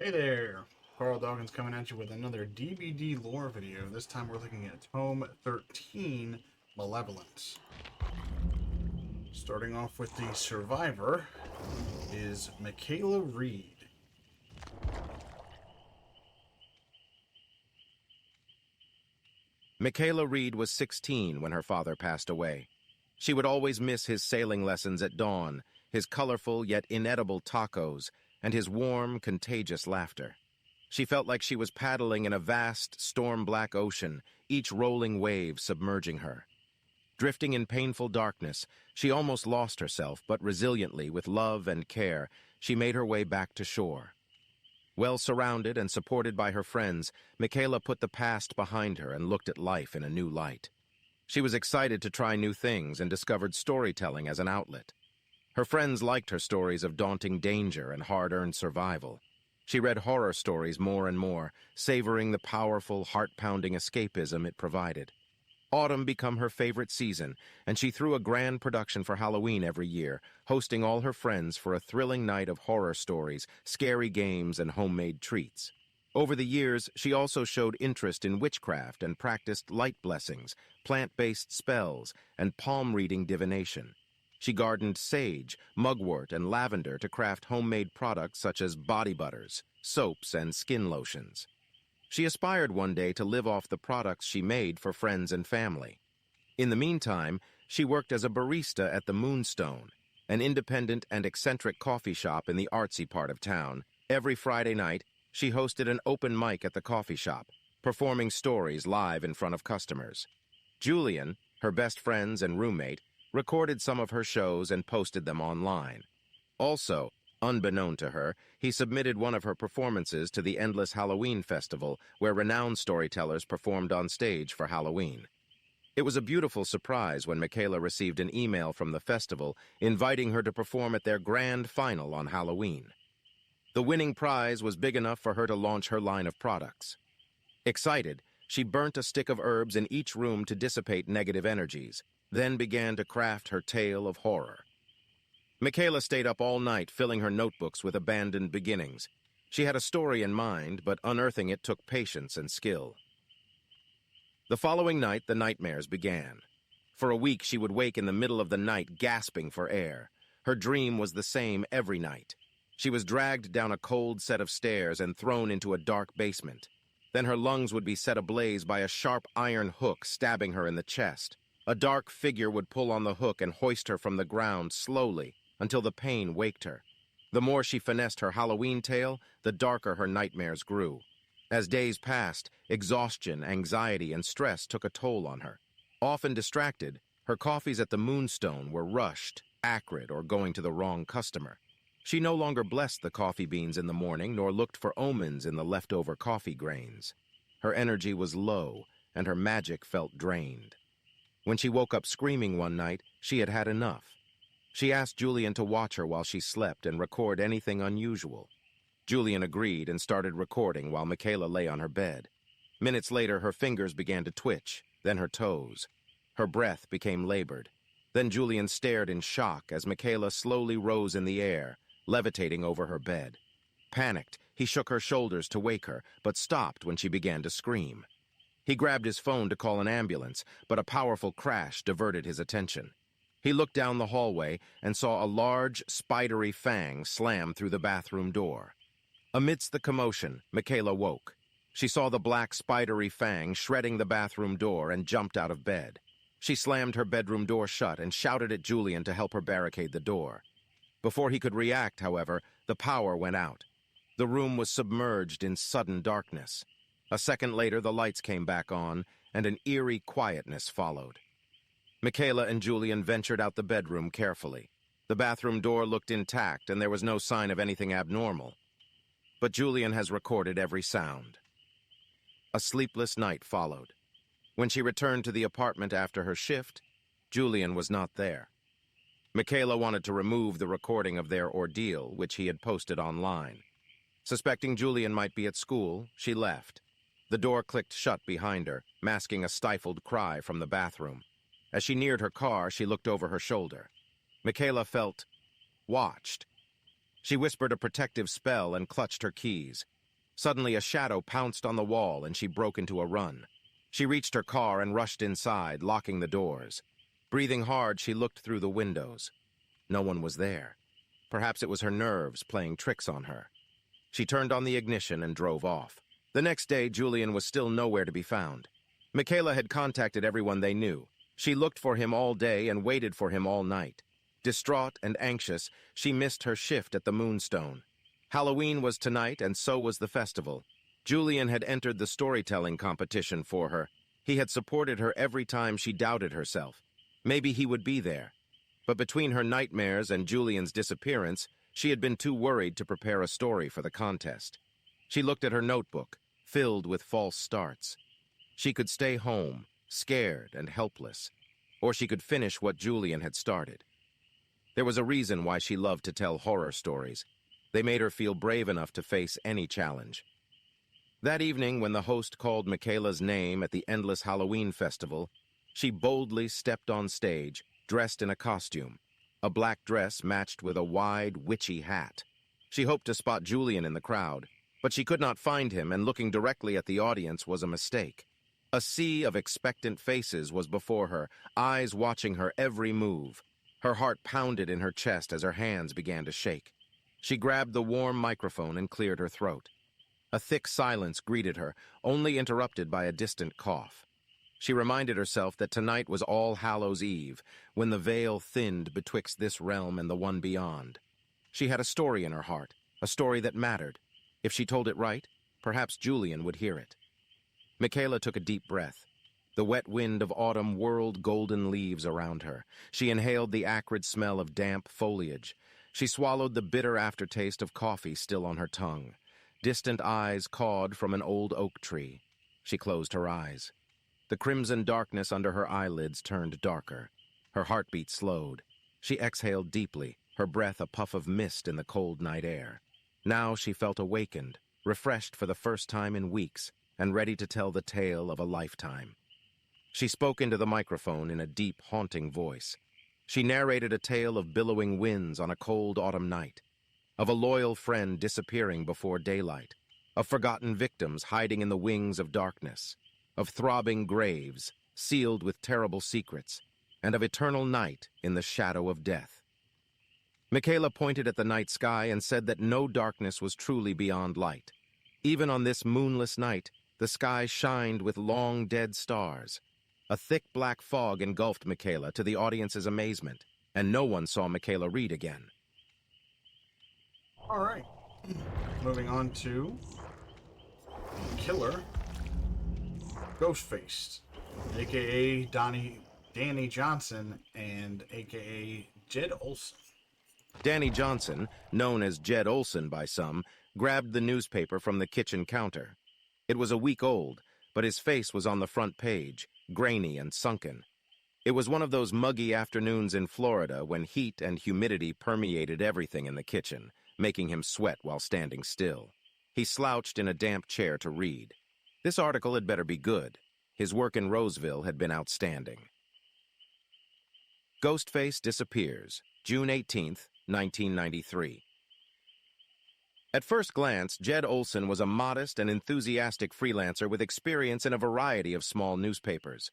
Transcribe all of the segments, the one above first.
Hey there, Carl Dawkins coming at you with another DBD lore video. This time we're looking at Tome 13, Malevolence. Starting off with the survivor is Michaela Reed. Michaela Reed was 16 when her father passed away. She would always miss his sailing lessons at dawn, his colorful yet inedible tacos, and his warm, contagious laughter. She felt like she was paddling in a vast, storm-black ocean, each rolling wave submerging her. Drifting in painful darkness, she almost lost herself, but resiliently, with love and care, she made her way back to shore. Well surrounded and supported by her friends, Michaela put the past behind her and looked at life in a new light. She was excited to try new things and discovered storytelling as an outlet. Her friends liked her stories of daunting danger and hard-earned survival. She read horror stories more and more, savoring the powerful, heart-pounding escapism it provided. Autumn became her favorite season, and she threw a grand production for Halloween every year, hosting all her friends for a thrilling night of horror stories, scary games, and homemade treats. Over the years, she also showed interest in witchcraft and practiced light blessings, plant-based spells, and palm-reading divination. She gardened sage, mugwort, and lavender to craft homemade products such as body butters, soaps, and skin lotions. She aspired one day to live off the products she made for friends and family. In the meantime, she worked as a barista at the Moonstone, an independent and eccentric coffee shop in the artsy part of town. Every Friday night, she hosted an open mic at the coffee shop, performing stories live in front of customers. Julian, her best friend and roommate, recorded some of her shows and posted them online. Also, unbeknown to her, he submitted one of her performances to the Endless Halloween Festival, where renowned storytellers performed on stage for Halloween. It was a beautiful surprise when Michaela received an email from the festival inviting her to perform at their grand final on Halloween. The winning prize was big enough for her to launch her line of products. Excited, she burnt a stick of herbs in each room to dissipate negative energies, then began to craft her tale of horror. Michaela stayed up all night filling her notebooks with abandoned beginnings. She had a story in mind, but unearthing it took patience and skill. The following night, the nightmares began. For a week, she would wake in the middle of the night gasping for air. Her dream was the same every night. She was dragged down a cold set of stairs and thrown into a dark basement. Then her lungs would be set ablaze by a sharp iron hook stabbing her in the chest. A dark figure would pull on the hook and hoist her from the ground slowly, until the pain waked her. The more she finessed her Halloween tale, the darker her nightmares grew. As days passed, exhaustion, anxiety, and stress took a toll on her. Often distracted, her coffees at the Moonstone were rushed, acrid, or going to the wrong customer. She no longer blessed the coffee beans in the morning, nor looked for omens in the leftover coffee grains. Her energy was low, and her magic felt drained. When she woke up screaming one night, she had had enough. She asked Julian to watch her while she slept and record anything unusual. Julian agreed and started recording while Michaela lay on her bed. Minutes later, her fingers began to twitch, then her toes. Her breath became labored. Then Julian stared in shock as Michaela slowly rose in the air, levitating over her bed. Panicked, he shook her shoulders to wake her, but stopped when she began to scream. He grabbed his phone to call an ambulance, but a powerful crash diverted his attention. He looked down the hallway and saw a large, spidery fang slam through the bathroom door. Amidst the commotion, Michaela woke. She saw the black, spidery fang shredding the bathroom door and jumped out of bed. She slammed her bedroom door shut and shouted at Julian to help her barricade the door. Before he could react, however, the power went out. The room was submerged in sudden darkness. A second later, the lights came back on, and an eerie quietness followed. Michaela and Julian ventured out the bedroom carefully. The bathroom door looked intact, and there was no sign of anything abnormal. But Julian has recorded every sound. A sleepless night followed. When she returned to the apartment after her shift, Julian was not there. Michaela wanted to remove the recording of their ordeal, which he had posted online. Suspecting Julian might be at school, she left. The door clicked shut behind her, masking a stifled cry from the bathroom. As she neared her car, she looked over her shoulder. Michaela felt watched. She whispered a protective spell and clutched her keys. Suddenly, a shadow pounced on the wall and she broke into a run. She reached her car and rushed inside, locking the doors. Breathing hard, she looked through the windows. No one was there. Perhaps it was her nerves playing tricks on her. She turned on the ignition and drove off. The next day, Julian was still nowhere to be found. Michaela had contacted everyone they knew. She looked for him all day and waited for him all night. Distraught and anxious, she missed her shift at the Moonstone. Halloween was tonight, and so was the festival. Julian had entered the storytelling competition for her. He had supported her every time she doubted herself. Maybe he would be there. But between her nightmares and Julian's disappearance, she had been too worried to prepare a story for the contest. She looked at her notebook, filled with false starts. She could stay home, scared and helpless, or she could finish what Julian had started. There was a reason why she loved to tell horror stories. They made her feel brave enough to face any challenge. That evening, when the host called Michaela's name at the endless Halloween festival, she boldly stepped on stage, dressed in a costume. A black dress matched with a wide, witchy hat. She hoped to spot Julian in the crowd, but she could not find him, and looking directly at the audience was a mistake. A sea of expectant faces was before her, eyes watching her every move. Her heart pounded in her chest as her hands began to shake. She grabbed the warm microphone and cleared her throat. A thick silence greeted her, only interrupted by a distant cough. She reminded herself that tonight was All Hallows' Eve, when the veil thinned betwixt this realm and the one beyond. She had a story in her heart, a story that mattered. If she told it right, perhaps Julian would hear it. Michaela took a deep breath. The wet wind of autumn whirled golden leaves around her. She inhaled the acrid smell of damp foliage. She swallowed the bitter aftertaste of coffee still on her tongue. Distant eyes cawed from an old oak tree. She closed her eyes. The crimson darkness under her eyelids turned darker. Her heartbeat slowed. She exhaled deeply, her breath a puff of mist in the cold night air. Now she felt awakened, refreshed for the first time in weeks, and ready to tell the tale of a lifetime. She spoke into the microphone in a deep, haunting voice. She narrated a tale of billowing winds on a cold autumn night, of a loyal friend disappearing before daylight, of forgotten victims hiding in the wings of darkness, of throbbing graves sealed with terrible secrets, and of eternal night in the shadow of death. Michaela pointed at the night sky and said that no darkness was truly beyond light. Even on this moonless night, the sky shined with long dead stars. A thick black fog engulfed Michaela to the audience's amazement, and no one saw Michaela read again. All right. Moving on to Killer Ghostface, a.k.a. Danny Johnson, and a.k.a. Jed Olson. Danny Johnson, known as Jed Olson by some, grabbed the newspaper from the kitchen counter. It was a week old, but his face was on the front page, grainy and sunken. It was one of those muggy afternoons in Florida when heat and humidity permeated everything in the kitchen, making him sweat while standing still. He slouched in a damp chair to read. This article had better be good. His work in Roseville had been outstanding. Ghostface disappears, June 18th, 1993. At first glance, Jed Olson was a modest and enthusiastic freelancer with experience in a variety of small newspapers.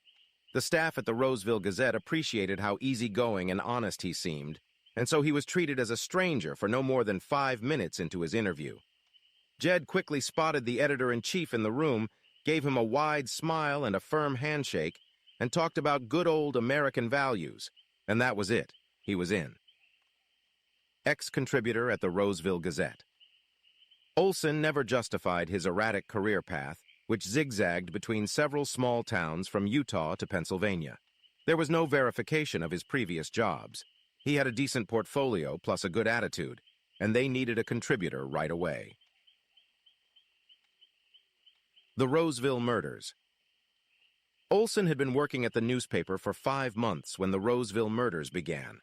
The staff at the Roseville Gazette appreciated how easygoing and honest he seemed, and so he was treated as a stranger for no more than 5 minutes into his interview. Jed quickly spotted the editor-in-chief in the room, gave him a wide smile and a firm handshake, and talked about good old American values. And that was it. He was in. Ex-contributor at the Roseville Gazette. Olson never justified his erratic career path, which zigzagged between several small towns from Utah to Pennsylvania. There was no verification of his previous jobs. He had a decent portfolio plus a good attitude, and they needed a contributor right away. The Roseville Murders. Olson had been working at the newspaper for 5 months when the Roseville murders began.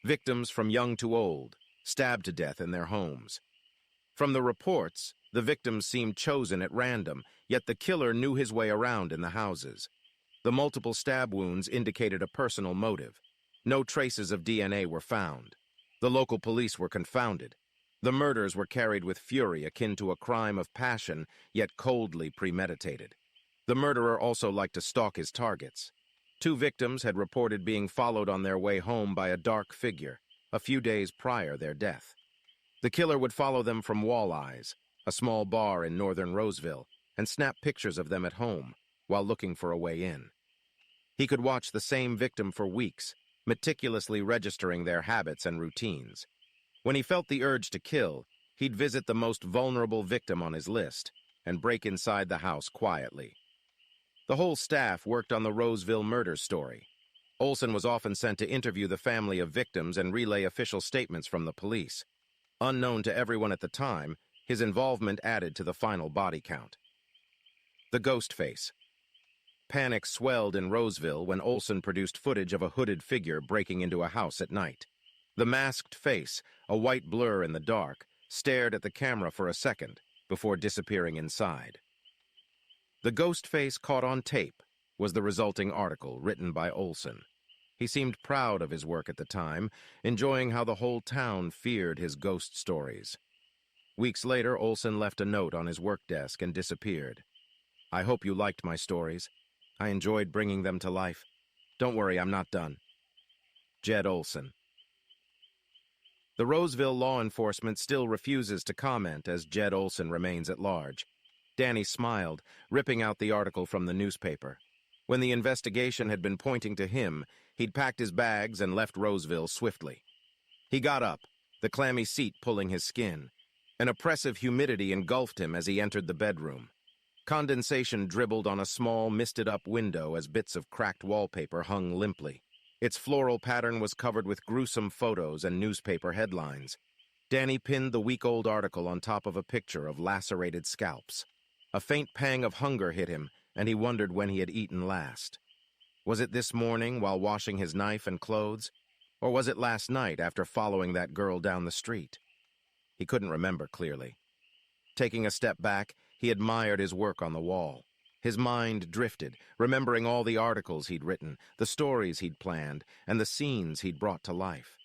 Victims from young to old, stabbed to death in their homes. From the reports, the victims seemed chosen at random, yet the killer knew his way around in the houses. The multiple stab wounds indicated a personal motive. No traces of DNA were found. The local police were confounded. The murders were carried with fury akin to a crime of passion, yet coldly premeditated. The murderer also liked to stalk his targets. 2 victims had reported being followed on their way home by a dark figure, a few days prior their death. The killer would follow them from Walleyes, a small bar in northern Roseville, and snap pictures of them at home while looking for a way in. He could watch the same victim for weeks, meticulously registering their habits and routines. When he felt the urge to kill, he'd visit the most vulnerable victim on his list and break inside the house quietly. The whole staff worked on the Roseville murder story. Olson was often sent to interview the family of victims and relay official statements from the police. Unknown to everyone at the time, his involvement added to the final body count. The ghost face. Panic swelled in Roseville when Olson produced footage of a hooded figure breaking into a house at night. The masked face, a white blur in the dark, stared at the camera for a second before disappearing inside. The ghost face caught on tape was the resulting article written by Olson. He seemed proud of his work at the time, enjoying how the whole town feared his ghost stories. Weeks later, Olson left a note on his work desk and disappeared. "I hope you liked my stories. I enjoyed bringing them to life. Don't worry, I'm not done. Jed Olson." The Roseville law enforcement still refuses to comment as Jed Olson remains at large. Danny smiled, ripping out the article from the newspaper. When the investigation had been pointing to him, he'd packed his bags and left Roseville swiftly. He got up, the clammy seat pulling his skin. An oppressive humidity engulfed him as he entered the bedroom. Condensation dribbled on a small, misted-up window as bits of cracked wallpaper hung limply. Its floral pattern was covered with gruesome photos and newspaper headlines. Danny pinned the week-old article on top of a picture of lacerated scalps. A faint pang of hunger hit him, and he wondered when he had eaten last. Was it this morning while washing his knife and clothes? Or was it last night after following that girl down the street? He couldn't remember clearly. Taking a step back, he admired his work on the wall. His mind drifted, remembering all the articles he'd written, the stories he'd planned, and the scenes he'd brought to life.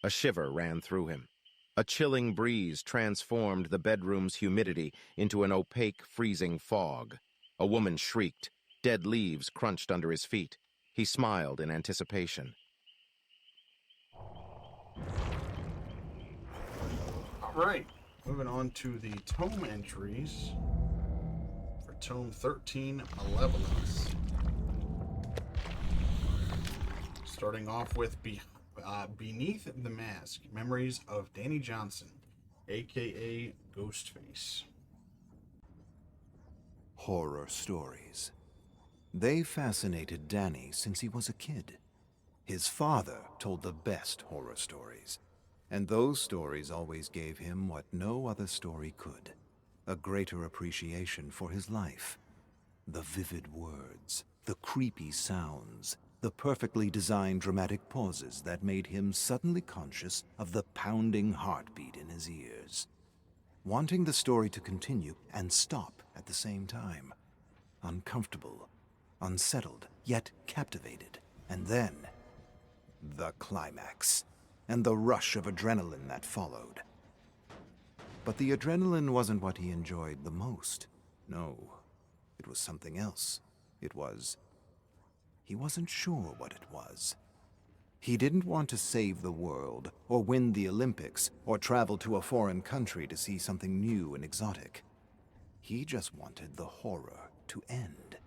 A shiver ran through him. A chilling breeze transformed the bedroom's humidity into an opaque, freezing fog. A woman shrieked. Dead leaves crunched under his feet. He smiled in anticipation. All right, moving on to the Tome entries for Tome 13, Malevolence. Starting off with Beneath the Mask, Memories of Danny Johnson, a.k.a. Ghostface. Horror stories. They fascinated Danny since he was a kid. His father told the best horror stories, and those stories always gave him what no other story could: a greater appreciation for his life. The vivid words, the creepy sounds, the perfectly designed dramatic pauses that made him suddenly conscious of the pounding heartbeat in his ears. Wanting the story to continue and stop at the same time. Uncomfortable, unsettled, yet captivated. And then, the climax, and the rush of adrenaline that followed. But the adrenaline wasn't what he enjoyed the most. No, it was something else. He wasn't sure what it was. He didn't want to save the world, or win the Olympics, or travel to a foreign country to see something new and exotic. He just wanted the horror to end.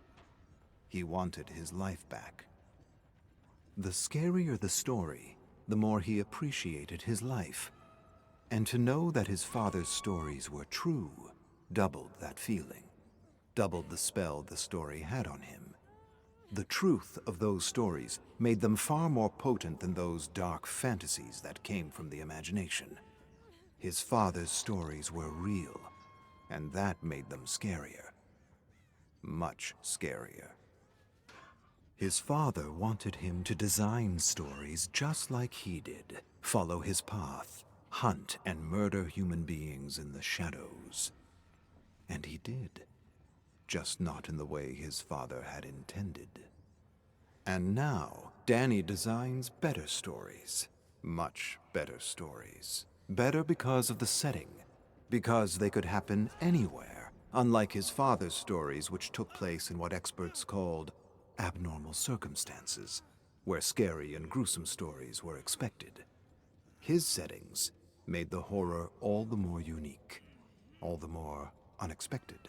He wanted his life back. The scarier the story, the more he appreciated his life. And to know that his father's stories were true doubled that feeling, doubled the spell the story had on him. The truth of those stories made them far more potent than those dark fantasies that came from the imagination. His father's stories were real, and that made them scarier. Much scarier. His father wanted him to design stories just like he did, follow his path, hunt and murder human beings in the shadows. And he did. Just not in the way his father had intended. And now, Danny designs better stories. Much better stories. Better because of the setting, because they could happen anywhere, unlike his father's stories, which took place in what experts called abnormal circumstances, where scary and gruesome stories were expected. His settings made the horror all the more unique, all the more unexpected.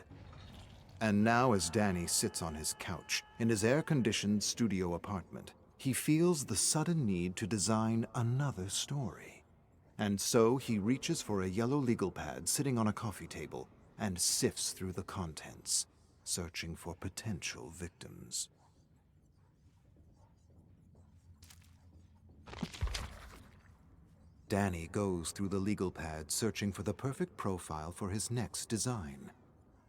And now as Danny sits on his couch in his air-conditioned studio apartment, he feels the sudden need to design another story. And so he reaches for a yellow legal pad sitting on a coffee table and sifts through the contents, searching for potential victims. Danny goes through the legal pad searching for the perfect profile for his next design.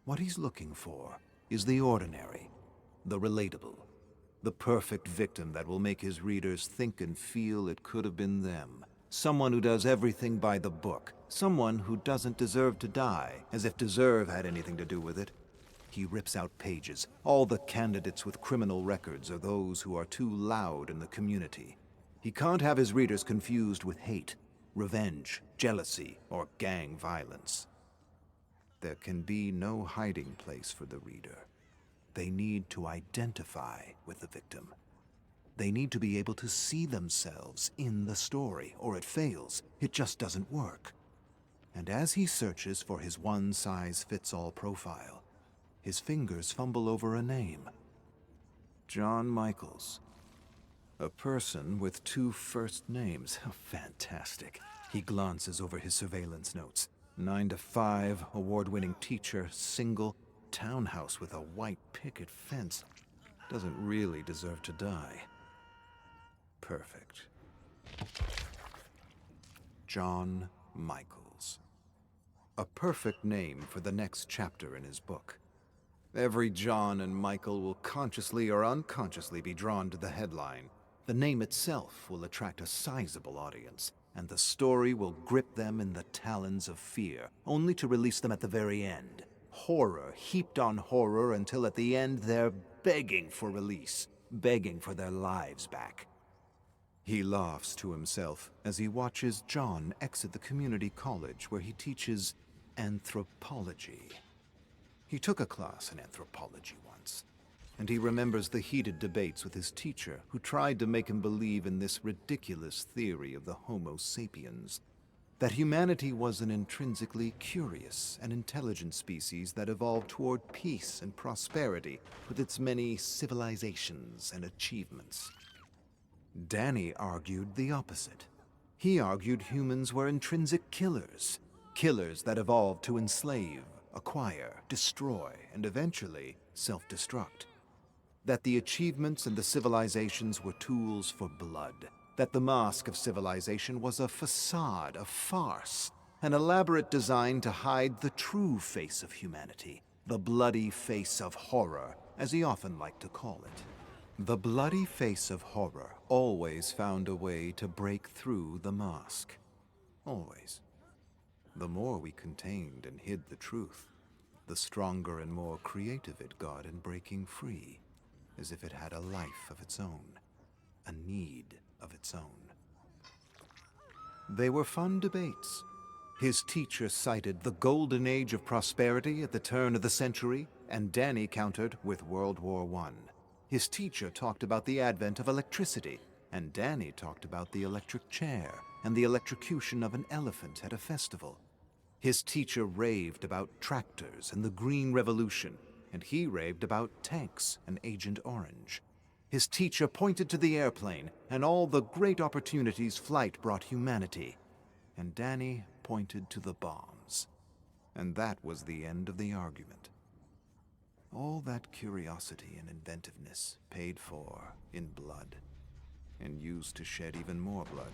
What he's looking for is the ordinary, the relatable, the perfect victim that will make his readers think and feel it could have been them. Someone who does everything by the book. Someone who doesn't deserve to die, as if deserve had anything to do with it. He rips out pages. All the candidates with criminal records are those who are too loud in the community. He can't have his readers confused with hate, revenge, jealousy, or gang violence. There can be no hiding place for the reader. They need to identify with the victim. They need to be able to see themselves in the story, or it fails. It just doesn't work. And as he searches for his one-size-fits-all profile, his fingers fumble over a name. John Michaels. A person with two first names. Fantastic. He glances over his surveillance notes. 9 to 5, award-winning teacher, single, townhouse with a white picket fence. Doesn't really deserve to die. Perfect. John Michaels. A perfect name for the next chapter in his book. Every John and Michael will consciously or unconsciously be drawn to the headline. The name itself will attract a sizable audience, and the story will grip them in the talons of fear, only to release them at the very end. Horror heaped on horror until at the end they're begging for release, begging for their lives back. He laughs to himself as he watches John exit the community college where he teaches anthropology. He took a class in anthropology once, and he remembers the heated debates with his teacher who tried to make him believe in this ridiculous theory of the Homo sapiens, that humanity was an intrinsically curious and intelligent species that evolved toward peace and prosperity with its many civilizations and achievements. Danny argued the opposite. He argued humans were intrinsic killers, killers that evolved to enslave, acquire, destroy, and eventually self-destruct. That the achievements and the civilizations were tools for blood. That the mask of civilization was a facade, a farce, an elaborate design to hide the true face of humanity, the bloody face of horror, as he often liked to call it. The bloody face of horror always found a way to break through the mask. Always. The more we contained and hid the truth, the stronger and more creative it got in breaking free, as if it had a life of its own, a need of its own. They were fun debates. His teacher cited the golden age of prosperity at the turn of the century, and Danny countered with World War I. His teacher talked about the advent of electricity, and Danny talked about the electric chair and the electrocution of an elephant at a festival. His teacher raved about tractors and the Green Revolution, and he raved about tanks and Agent Orange. His teacher pointed to the airplane and all the great opportunities flight brought humanity, and Danny pointed to the bombs. And that was the end of the argument. All that curiosity and inventiveness paid for in blood, and used to shed even more blood.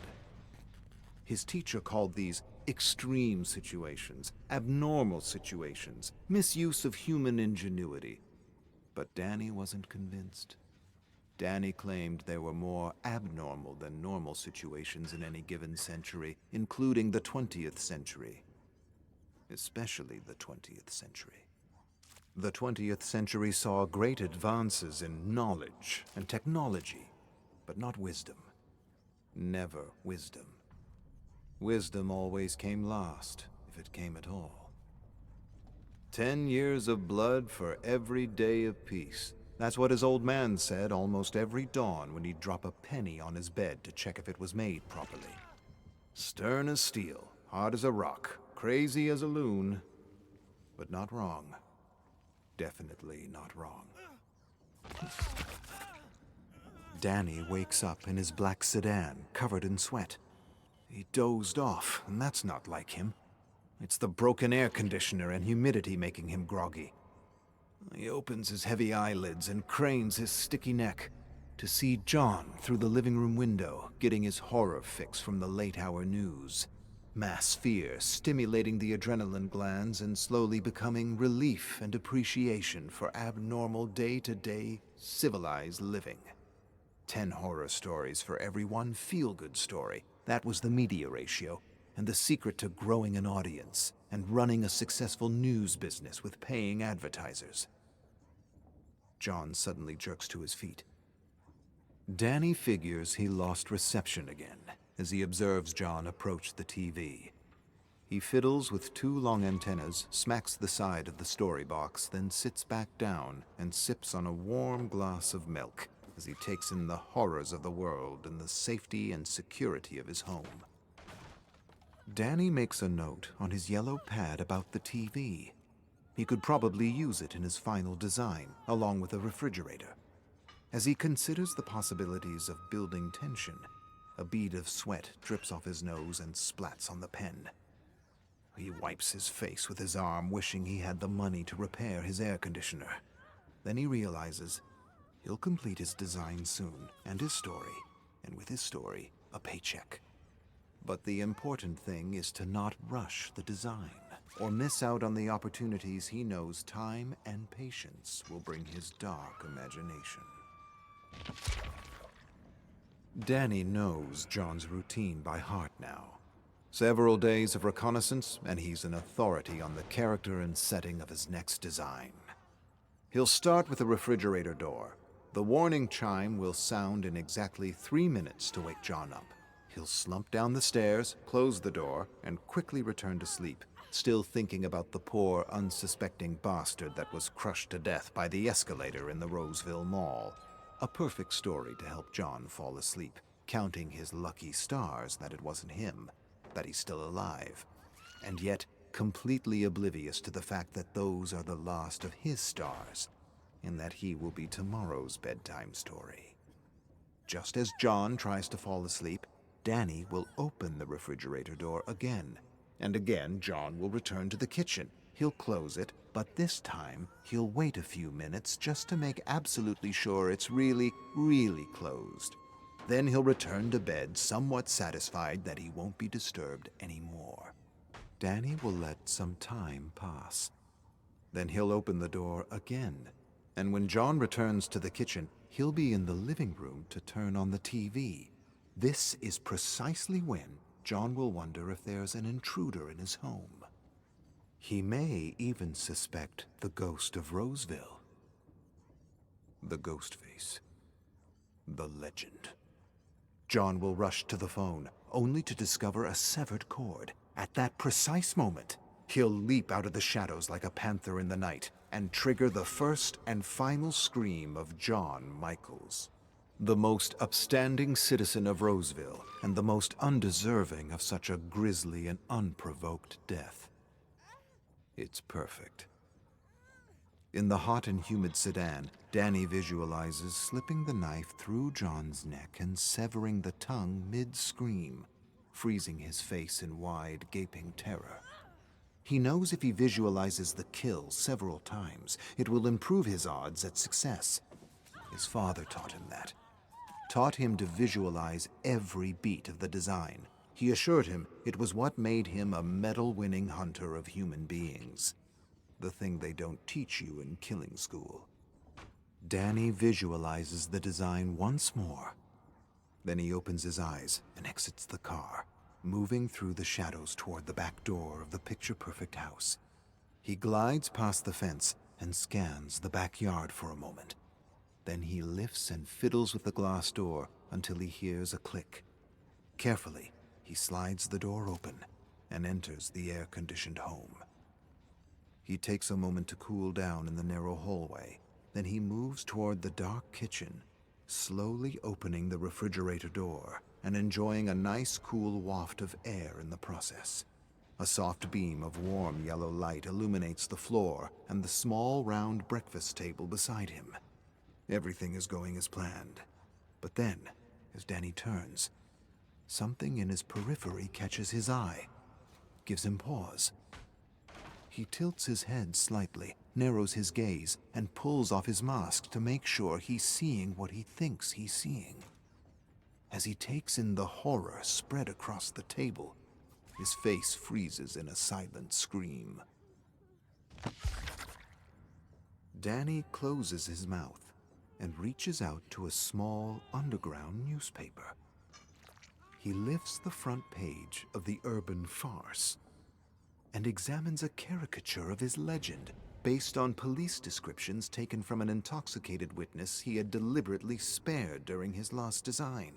His teacher called these extreme situations, abnormal situations, misuse of human ingenuity. But Danny wasn't convinced. Danny claimed there were more abnormal than normal situations in any given century, including the 20th century. Especially the 20th century. The 20th century saw great advances in knowledge and technology, but not wisdom. Never wisdom. Wisdom always came last, if it came at all. 10 years of blood for every day of peace. That's what his old man said almost every dawn when he'd drop a penny on his bed to check if it was made properly. Stern as steel, hard as a rock, crazy as a loon, but not wrong. Definitely not wrong. Danny wakes up in his black sedan, covered in sweat. He dozed off, and that's not like him. It's the broken air conditioner and humidity making him groggy. He opens his heavy eyelids and cranes his sticky neck to see John through the living room window, getting his horror fix from the late-hour news. Mass fear stimulating the adrenaline glands and slowly becoming relief and appreciation for abnormal day-to-day civilized living. 10 horror stories for every one feel-good story. That was the media ratio, and the secret to growing an audience and running a successful news business with paying advertisers. John suddenly jerks to his feet. Danny figures he lost reception again as he observes John approach the TV. He fiddles with 2 long antennas, smacks the side of the story box, then sits back down and sips on a warm glass of milk as he takes in the horrors of the world and the safety and security of his home. Danny makes a note on his yellow pad about the TV. He could probably use it in his final design, along with a refrigerator. As he considers the possibilities of building tension, a bead of sweat drips off his nose and splats on the pen. He wipes his face with his arm, wishing he had the money to repair his air conditioner. Then he realizes he'll complete his design soon, and his story, and with his story, a paycheck. But the important thing is to not rush the design, or miss out on the opportunities he knows time and patience will bring his dark imagination. Danny knows John's routine by heart now. Several days of reconnaissance, and he's an authority on the character and setting of his next design. He'll start with the refrigerator door. The warning chime will sound in exactly 3 minutes to wake John up. He'll slump down the stairs, close the door, and quickly return to sleep, still thinking about the poor, unsuspecting bastard that was crushed to death by the escalator in the Roseville Mall. A perfect story to help John fall asleep, counting his lucky stars that it wasn't him, that he's still alive, and yet completely oblivious to the fact that those are the last of his stars, and that he will be tomorrow's bedtime story. Just as John tries to fall asleep, Danny will open the refrigerator door again, and again John will return to the kitchen. He'll close it, but this time he'll wait a few minutes just to make absolutely sure it's really, really closed. Then he'll return to bed somewhat satisfied that he won't be disturbed anymore. Danny will let some time pass. Then he'll open the door again, and when John returns to the kitchen, he'll be in the living room to turn on the TV. This is precisely when John will wonder if there's an intruder in his home. He may even suspect the ghost of Roseville. The ghost face. The legend. John will rush to the phone, only to discover a severed cord. At that precise moment, he'll leap out of the shadows like a panther in the night and trigger the first and final scream of John Michaels, the most upstanding citizen of Roseville and the most undeserving of such a grisly and unprovoked death. It's perfect. In the hot and humid sedan, Danny visualizes slipping the knife through John's neck and severing the tongue mid-scream, freezing his face in wide, gaping terror. He knows if he visualizes the kill several times, it will improve his odds at success. His father taught him that. Taught him to visualize every beat of the design. He assured him it was what made him a medal-winning hunter of human beings. The thing they don't teach you in killing school. Danny visualizes the design once more. Then he opens his eyes and exits the car, moving through the shadows toward the back door of the picture-perfect house. He glides past the fence and scans the backyard for a moment. Then he lifts and fiddles with the glass door until he hears a click. Carefully, he slides the door open and enters the air-conditioned home. He takes a moment to cool down in the narrow hallway. Then he moves toward the dark kitchen, slowly opening the refrigerator door and enjoying a nice cool waft of air in the process. A soft beam of warm yellow light illuminates the floor and the small round breakfast table beside him. Everything is going as planned. But then, as Danny turns, something in his periphery catches his eye, gives him pause. He tilts his head slightly, narrows his gaze, and pulls off his mask to make sure he's seeing what he thinks he's seeing. As he takes in the horror spread across the table, his face freezes in a silent scream. Danny closes his mouth and reaches out to a small underground newspaper. He lifts the front page of the Urban Farce and examines a caricature of his legend based on police descriptions taken from an intoxicated witness he had deliberately spared during his last design.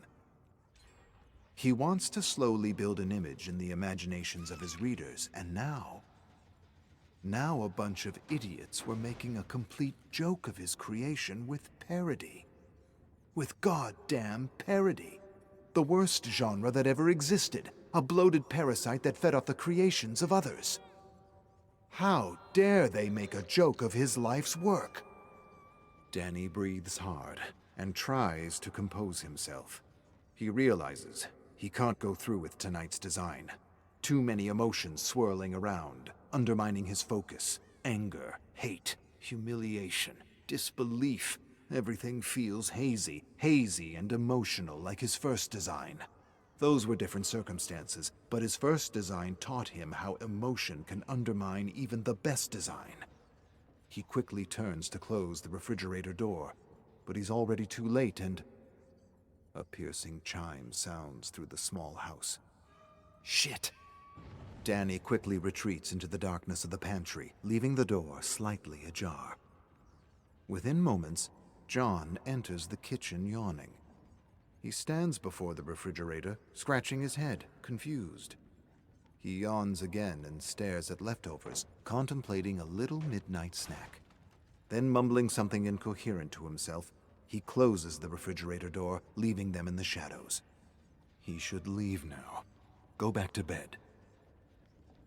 He wants to slowly build an image in the imaginations of his readers, and now a bunch of idiots were making a complete joke of his creation with parody. With goddamn parody. The worst genre that ever existed. A bloated parasite that fed off the creations of others. How dare they make a joke of his life's work? Danny breathes hard and tries to compose himself. He realizes he can't go through with tonight's design. Too many emotions swirling around, undermining his focus. Anger, hate, humiliation, disbelief. Everything feels hazy and emotional like his first design. Those were different circumstances, but his first design taught him how emotion can undermine even the best design. He quickly turns to close the refrigerator door, but he's already too late and... A piercing chime sounds through the small house. Shit! Danny quickly retreats into the darkness of the pantry, leaving the door slightly ajar. Within moments, John enters the kitchen yawning. He stands before the refrigerator, scratching his head, confused. He yawns again and stares at leftovers, contemplating a little midnight snack. Then, mumbling something incoherent to himself, he closes the refrigerator door, leaving them in the shadows. He should leave now. Go back to bed.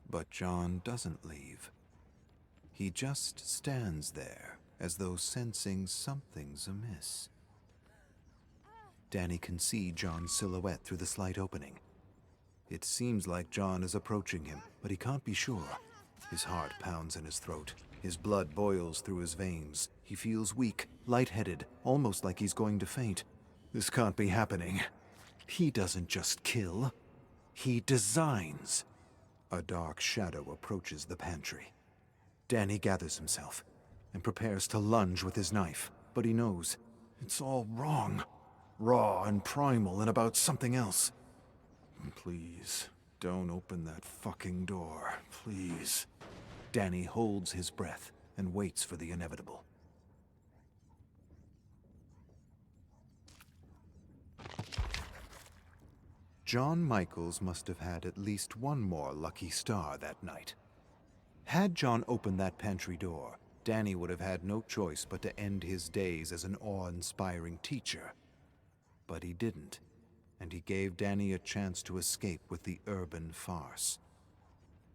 But John doesn't leave. He just stands there, as though sensing something's amiss. Danny can see John's silhouette through the slight opening. It seems like John is approaching him, but he can't be sure. His heart pounds in his throat. His blood boils through his veins. He feels weak, lightheaded, almost like he's going to faint. This can't be happening. He doesn't just kill. He designs. A dark shadow approaches the pantry. Danny gathers himself and prepares to lunge with his knife, but he knows it's all wrong. Raw and primal and about something else. Please, don't open that fucking door. Please. Danny holds his breath and waits for the inevitable. John Michaels must have had at least one more lucky star that night. Had John opened that pantry door, Danny would have had no choice but to end his days as an awe-inspiring teacher. But he didn't, and he gave Danny a chance to escape with the Urban Farce.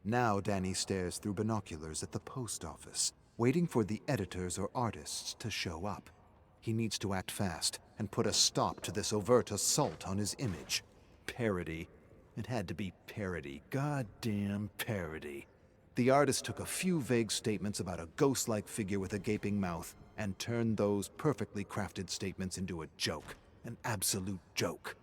Now Danny stares through binoculars at the post office, waiting for the editors or artists to show up. He needs to act fast and put a stop to this overt assault on his image. Parody. It had to be parody. Goddamn parody. The artist took a few vague statements about a ghost-like figure with a gaping mouth and turned those perfectly crafted statements into a joke. An absolute joke.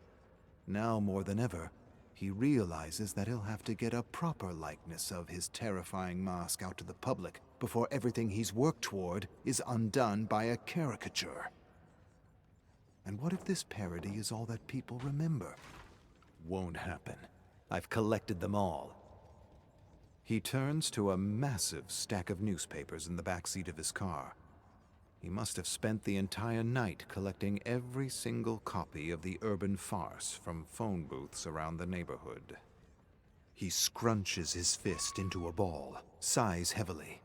Now more than ever, he realizes that he'll have to get a proper likeness of his terrifying mask out to the public before everything he's worked toward is undone by a caricature. And what if this parody is all that people remember? Won't happen. I've collected them all. He turns to a massive stack of newspapers in the back seat of his car. He must have spent the entire night collecting every single copy of the urban farce from phone booths around the neighborhood. He scrunches his fist into a ball, sighs heavily.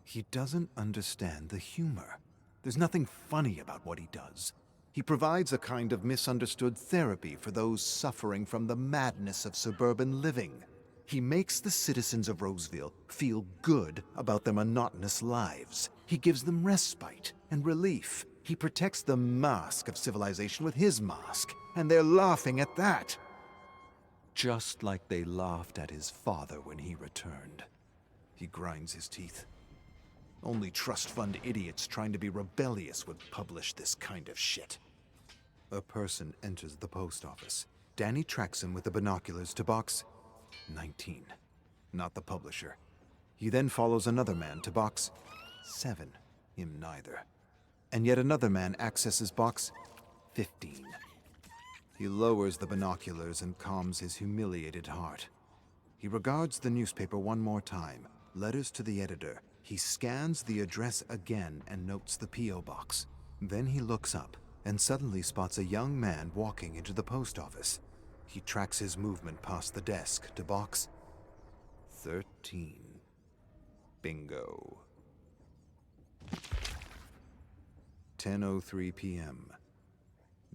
He doesn't understand the humor. There's nothing funny about what he does. He provides a kind of misunderstood therapy for those suffering from the madness of suburban living. He makes the citizens of Roseville feel good about their monotonous lives. He gives them respite and relief. He protects the mask of civilization with his mask, and they're laughing at that. Just like they laughed at his father when he returned. He grinds his teeth. Only trust fund idiots trying to be rebellious would publish this kind of shit. A person enters the post office. Danny tracks him with the binoculars to box 19. Not the publisher. He then follows another man to box 7. Him neither. And yet another man accesses box 15. He lowers the binoculars and calms his humiliated heart. He regards the newspaper one more time, letters to the editor. He scans the address again and notes the P.O. box. Then he looks up and suddenly spots a young man walking into the post office. He tracks his movement past the desk to box 13. Bingo. 10:03 p.m.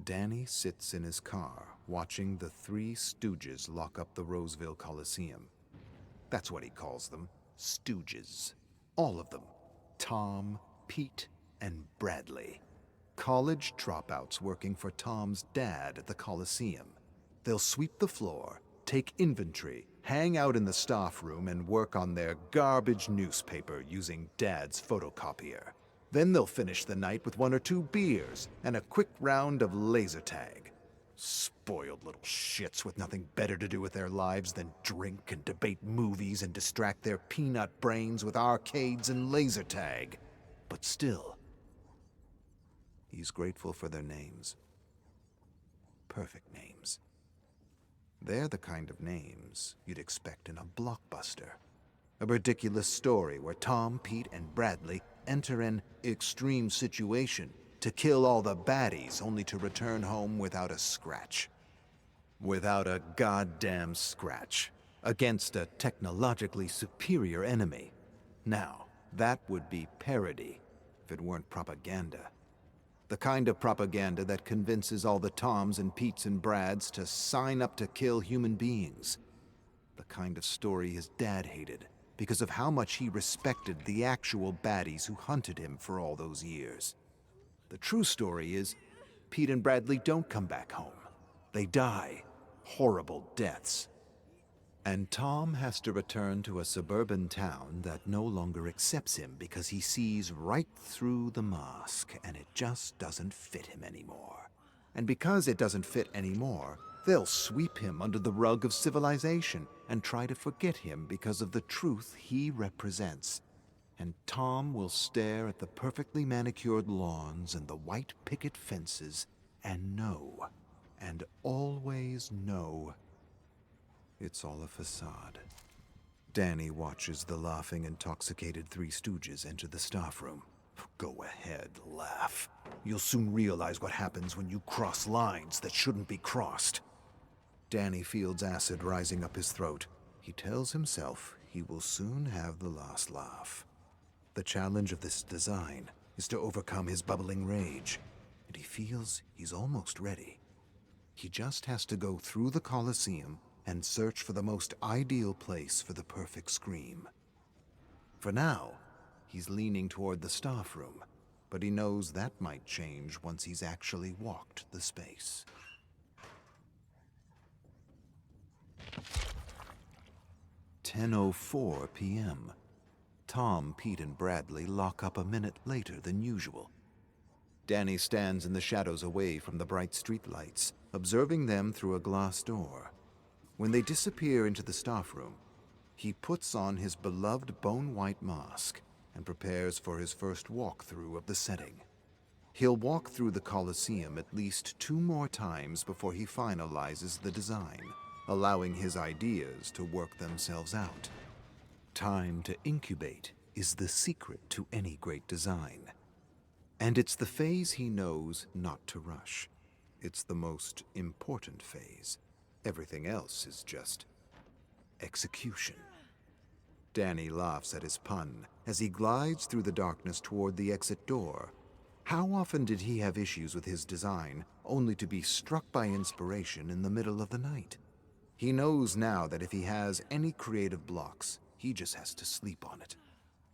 Danny sits in his car, watching the Three Stooges lock up the Roseville Coliseum. That's what he calls them, Stooges. All of them. Tom, Pete, and Bradley. College dropouts working for Tom's dad at the Coliseum. They'll sweep the floor, take inventory, hang out in the staff room, and work on their garbage newspaper using Dad's photocopier. Then they'll finish the night with 1 or 2 beers and a quick round of laser tag. Spoiled little shits with nothing better to do with their lives than drink and debate movies and distract their peanut brains with arcades and laser tag. But still, he's grateful for their names. Perfect names. They're the kind of names you'd expect in a blockbuster. A ridiculous story where Tom, Pete, and Bradley enter an extreme situation to kill all the baddies only to return home without a scratch. Without a goddamn scratch. Against a technologically superior enemy. Now, that would be parody if it weren't propaganda. The kind of propaganda that convinces all the Toms and Petes and Brads to sign up to kill human beings. The kind of story his dad hated because of how much he respected the actual baddies who hunted him for all those years. The true story is, Pete and Bradley don't come back home. They die. Horrible deaths. And Tom has to return to a suburban town that no longer accepts him because he sees right through the mask and it just doesn't fit him anymore. And because it doesn't fit anymore, they'll sweep him under the rug of civilization and try to forget him because of the truth he represents. And Tom will stare at the perfectly manicured lawns and the white picket fences and know, and always know, it's all a facade. Danny watches the laughing, intoxicated Three Stooges enter the staff room. Go ahead, laugh. You'll soon realize what happens when you cross lines that shouldn't be crossed. Danny feels acid rising up his throat. He tells himself he will soon have the last laugh. The challenge of this design is to overcome his bubbling rage, and he feels he's almost ready. He just has to go through the Coliseum and search for the most ideal place for the perfect scream. For now, he's leaning toward the staff room, but he knows that might change once he's actually walked the space. "10:04 p.m. Tom, Pete, and Bradley lock up a minute later than usual. Danny stands in the shadows away from the bright streetlights, observing them through a glass door. When they disappear into the staff room, he puts on his beloved bone-white mask and prepares for his first walkthrough of the setting. He'll walk through the Coliseum at least 2 more times before he finalizes the design, allowing his ideas to work themselves out. Time to incubate is the secret to any great design. And it's the phase he knows not to rush. It's the most important phase. Everything else is just execution. Danny laughs at his pun as he glides through the darkness toward the exit door. How often did he have issues with his design, only to be struck by inspiration in the middle of the night? He knows now that if he has any creative blocks, he just has to sleep on it.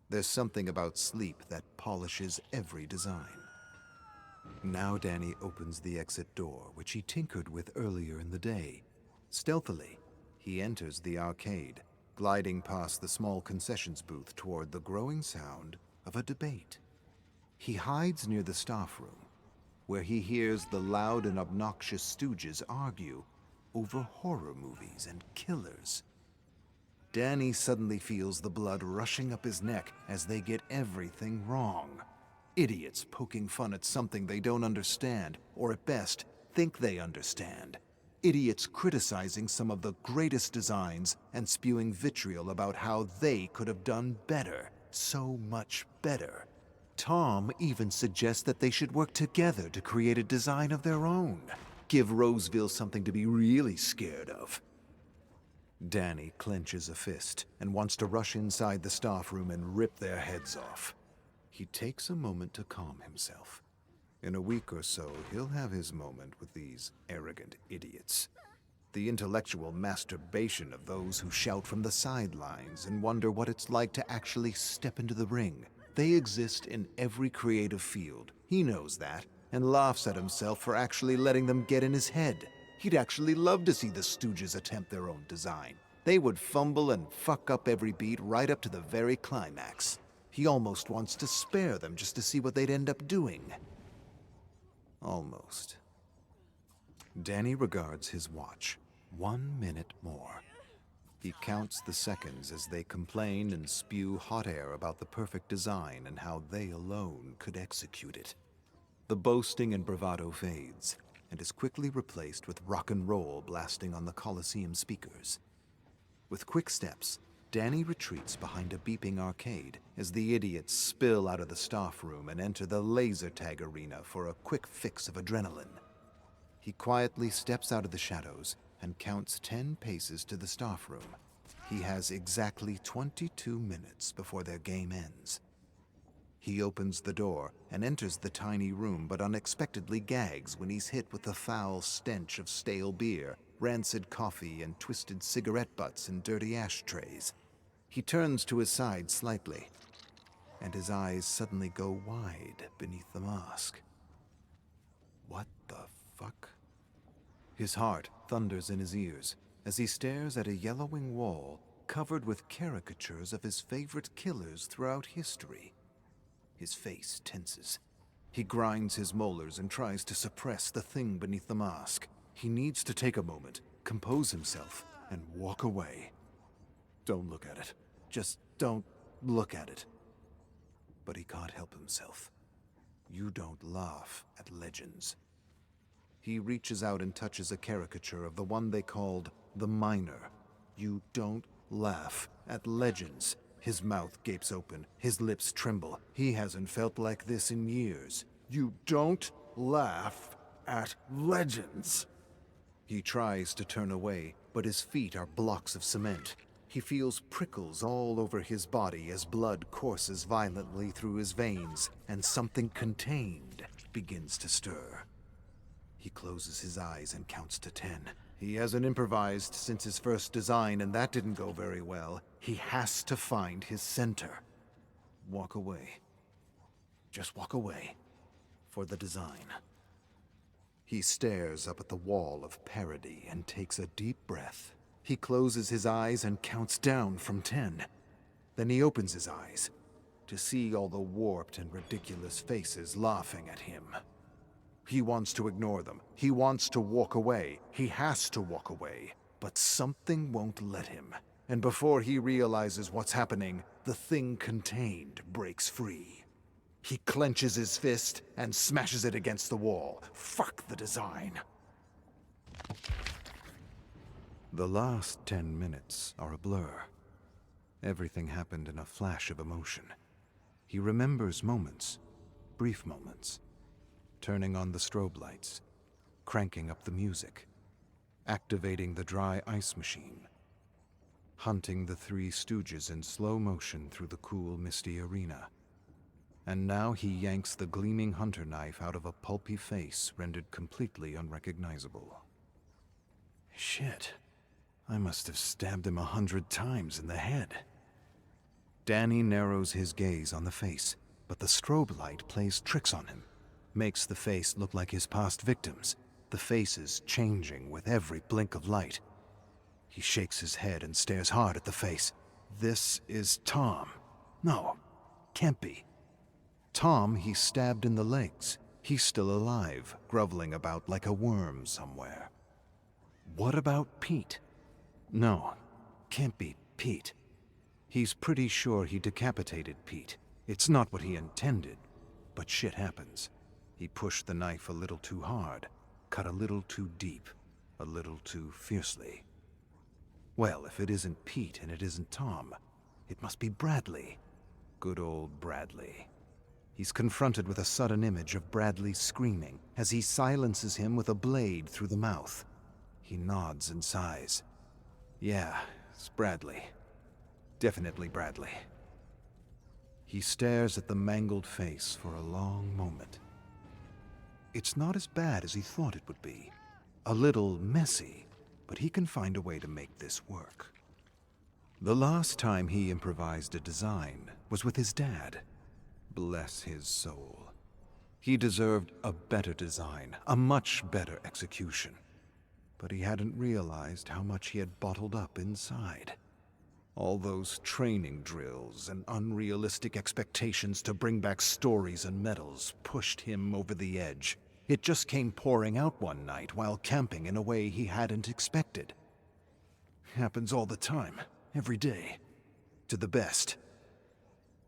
There's something about sleep that polishes every design. Now Danny opens the exit door, which he tinkered with earlier in the day. Stealthily, he enters the arcade, gliding past the small concessions booth toward the growing sound of a debate. He hides near the staff room, where he hears the loud and obnoxious stooges argue over horror movies and killers. Danny suddenly feels the blood rushing up his neck as they get everything wrong. Idiots poking fun at something they don't understand, or at best, think they understand. Idiots criticizing some of the greatest designs and spewing vitriol about how they could have done better, so much better. Tom even suggests that they should work together to create a design of their own. Give Roseville something to be really scared of. Danny clenches a fist and wants to rush inside the staff room and rip their heads off. He takes a moment to calm himself. In a week or so, he'll have his moment with these arrogant idiots. The intellectual masturbation of those who shout from the sidelines and wonder what it's like to actually step into the ring. They exist in every creative field. He knows that, and laughs at himself for actually letting them get in his head. He'd actually love to see the Stooges attempt their own design. They would fumble and fuck up every beat right up to the very climax. He almost wants to spare them just to see what they'd end up doing. Almost. Danny regards his watch. 1 minute more. He counts the seconds as they complain and spew hot air about the perfect design and how they alone could execute it. The boasting and bravado fades, and is quickly replaced with rock and roll blasting on the Coliseum speakers. With quick steps, Danny retreats behind a beeping arcade as the idiots spill out of the staff room and enter the laser tag arena for a quick fix of adrenaline. He quietly steps out of the shadows and counts 10 paces to the staff room. He has exactly 22 minutes before their game ends. He opens the door and enters the tiny room, but unexpectedly gags when he's hit with the foul stench of stale beer, rancid coffee, and twisted cigarette butts in dirty ashtrays. He turns to his side slightly, and his eyes suddenly go wide beneath the mask. What the fuck? His heart thunders in his ears as he stares at a yellowing wall covered with caricatures of his favorite killers throughout history. His face tenses. He grinds his molars and tries to suppress the thing beneath the mask. He needs to take a moment, compose himself, and walk away. Don't look at it. Just don't look at it. But he can't help himself. You don't laugh at legends. He reaches out and touches a caricature of the one they called the Miner. You don't laugh at legends. His mouth gapes open. His lips tremble. He hasn't felt like this in years. You don't laugh at legends. He tries to turn away, but his feet are blocks of cement. He feels prickles all over his body as blood courses violently through his veins, and something contained begins to stir. He closes his eyes and counts to 10. He hasn't improvised since his first design, and that didn't go very well. He has to find his center. Walk away. Just walk away. For the design. He stares up at the wall of parody and takes a deep breath. He closes his eyes and counts down from 10. Then he opens his eyes to see all the warped and ridiculous faces laughing at him. He wants to ignore them. He wants to walk away. He has to walk away. But something won't let him. And before he realizes what's happening, the thing contained breaks free. He clenches his fist and smashes it against the wall. Fuck the design. The last 10 minutes are a blur. Everything happened in a flash of emotion. He remembers moments, brief moments. Turning on the strobe lights, cranking up the music, activating the dry ice machine, hunting the Three Stooges in slow motion through the cool, misty arena. And now he yanks the gleaming hunter knife out of a pulpy face rendered completely unrecognizable. Shit. I must have stabbed him 100 times in the head. Danny narrows his gaze on the face, but the strobe light plays tricks on him, makes the face look like his past victims, the faces changing with every blink of light. He shakes his head and stares hard at the face. This is Tom. No, can't be. Tom he stabbed in the legs. He's still alive, groveling about like a worm somewhere. What about Pete? No, can't be Pete. He's pretty sure he decapitated Pete. It's not what he intended, but shit happens. He pushed the knife a little too hard, cut a little too deep, a little too fiercely. Well, if it isn't Pete and it isn't Tom, it must be Bradley. Good old Bradley. He's confronted with a sudden image of Bradley screaming as he silences him with a blade through the mouth. He nods and sighs. Yeah, it's Bradley. Definitely Bradley. He stares at the mangled face for a long moment. It's not as bad as he thought it would be. A little messy, but he can find a way to make this work. The last time he improvised a design was with his dad. Bless his soul. He deserved a better design, a much better execution. But he hadn't realized how much he had bottled up inside. All those training drills and unrealistic expectations to bring back stories and medals pushed him over the edge. It just came pouring out one night while camping in a way he hadn't expected. Happens all the time, every day. To the best.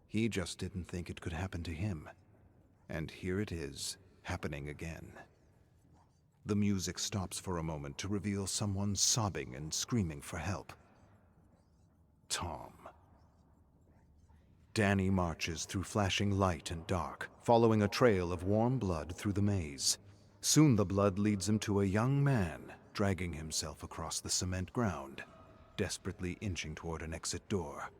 He just didn't think it could happen to him. And here it is, happening again. The music stops for a moment to reveal someone sobbing and screaming for help. Tom. Danny marches through flashing light and dark, following a trail of warm blood through the maze. Soon the blood leads him to a young man, dragging himself across the cement ground, desperately inching toward an exit door.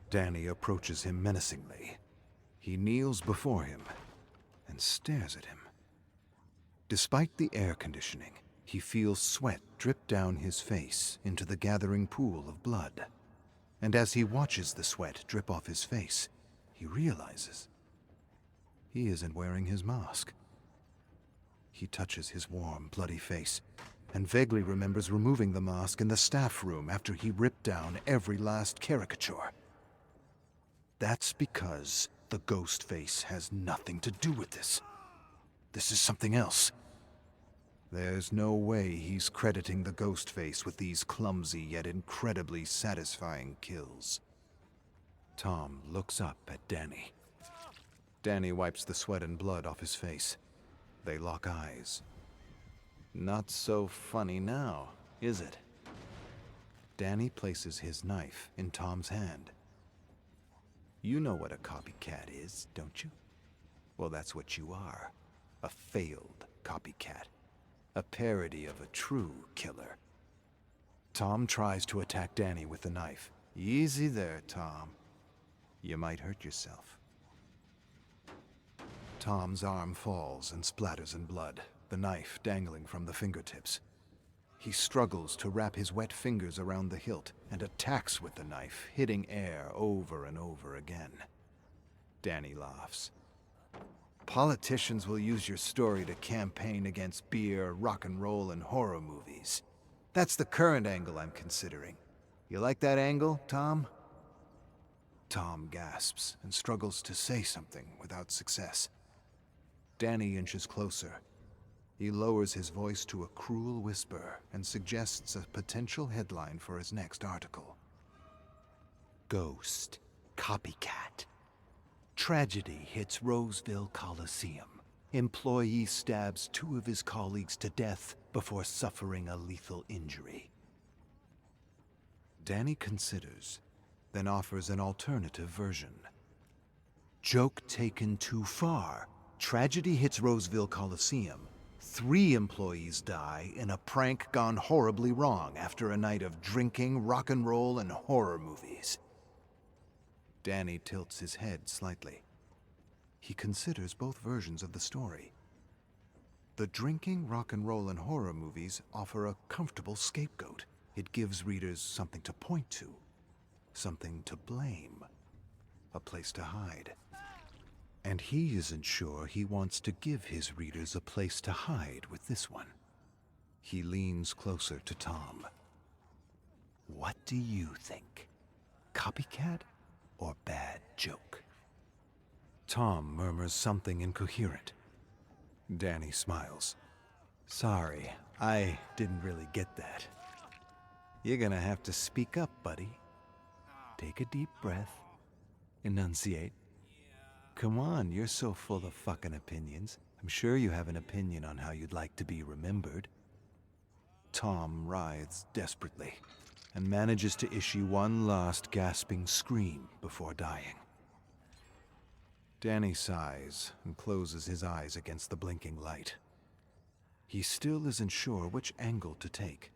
Danny approaches him menacingly. He kneels before him and stares at him. Despite the air conditioning, he feels sweat drip down his face into the gathering pool of blood. And as he watches the sweat drip off his face, he realizes he isn't wearing his mask. He touches his warm, bloody face and vaguely remembers removing the mask in the staff room after he ripped down every last caricature. That's because the ghost face has nothing to do with this. This is something else. There's no way he's crediting the ghost face with these clumsy yet incredibly satisfying kills. Tom looks up at Danny. Danny wipes the sweat and blood off his face. They lock eyes. Not so funny now, is it? Danny places his knife in Tom's hand. You know what a copycat is, don't you? Well, that's what you are. A failed copycat. A parody of a true killer. Tom tries to attack Danny with the knife. Easy there, Tom. You might hurt yourself. Tom's arm falls and splatters in blood, the knife dangling from the fingertips. He struggles to wrap his wet fingers around the hilt and attacks with the knife, hitting air over and over again. Danny laughs. Politicians will use your story to campaign against beer, rock and roll, and horror movies. That's the current angle I'm considering. You like that angle, Tom? Tom gasps and struggles to say something without success. Danny inches closer. He lowers his voice to a cruel whisper and suggests a potential headline for his next article. Ghost Copycat. Tragedy hits Roseville Coliseum. Employee stabs 2 of his colleagues to death before suffering a lethal injury. Danny considers, then offers an alternative version. Joke taken too far. Tragedy hits Roseville Coliseum. 3 employees die in a prank gone horribly wrong after a night of drinking, rock and roll, and horror movies. Danny tilts his head slightly. He considers both versions of the story. The drinking, rock and roll, and horror movies offer a comfortable scapegoat. It gives readers something to point to, something to blame, a place to hide. And he isn't sure he wants to give his readers a place to hide with this one. He leans closer to Tom. What do you think? Copycat or bad joke? Tom murmurs something incoherent. Danny smiles. Sorry, I didn't really get that. You're gonna have to speak up, buddy. Take a deep breath. Enunciate. Come on, you're so full of fucking opinions. I'm sure you have an opinion on how you'd like to be remembered. Tom writhes desperately and manages to issue one last gasping scream before dying. Danny sighs and closes his eyes against the blinking light. He still isn't sure which angle to take,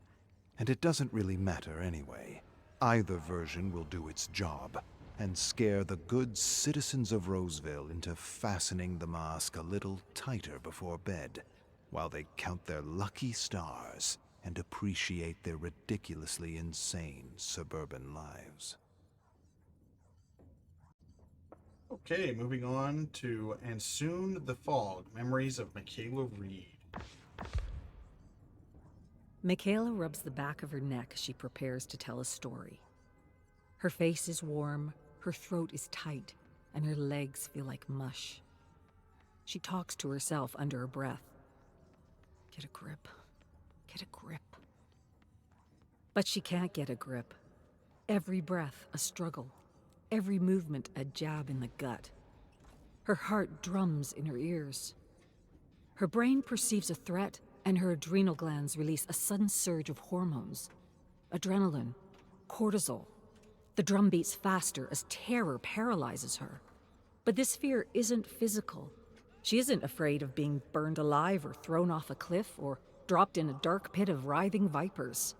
and it doesn't really matter anyway. Either version will do its job and scare the good citizens of Roseville into fastening the mask a little tighter before bed, while they count their lucky stars and appreciate their ridiculously insane suburban lives. Okay, moving on to And Soon the Fog, Memories of Michaela Reed. Michaela rubs the back of her neck as she prepares to tell a story. Her face is warm, her throat is tight, and her legs feel like mush. She talks to herself under her breath. Get a grip. Get a grip. But she can't get a grip. Every breath a struggle. Every movement a jab in the gut. Her heart drums in her ears. Her brain perceives a threat, and her adrenal glands release a sudden surge of hormones. Adrenaline, cortisol. The drum beats faster as terror paralyzes her. But this fear isn't physical. She isn't afraid of being burned alive or thrown off a cliff or dropped in a dark pit of writhing vipers.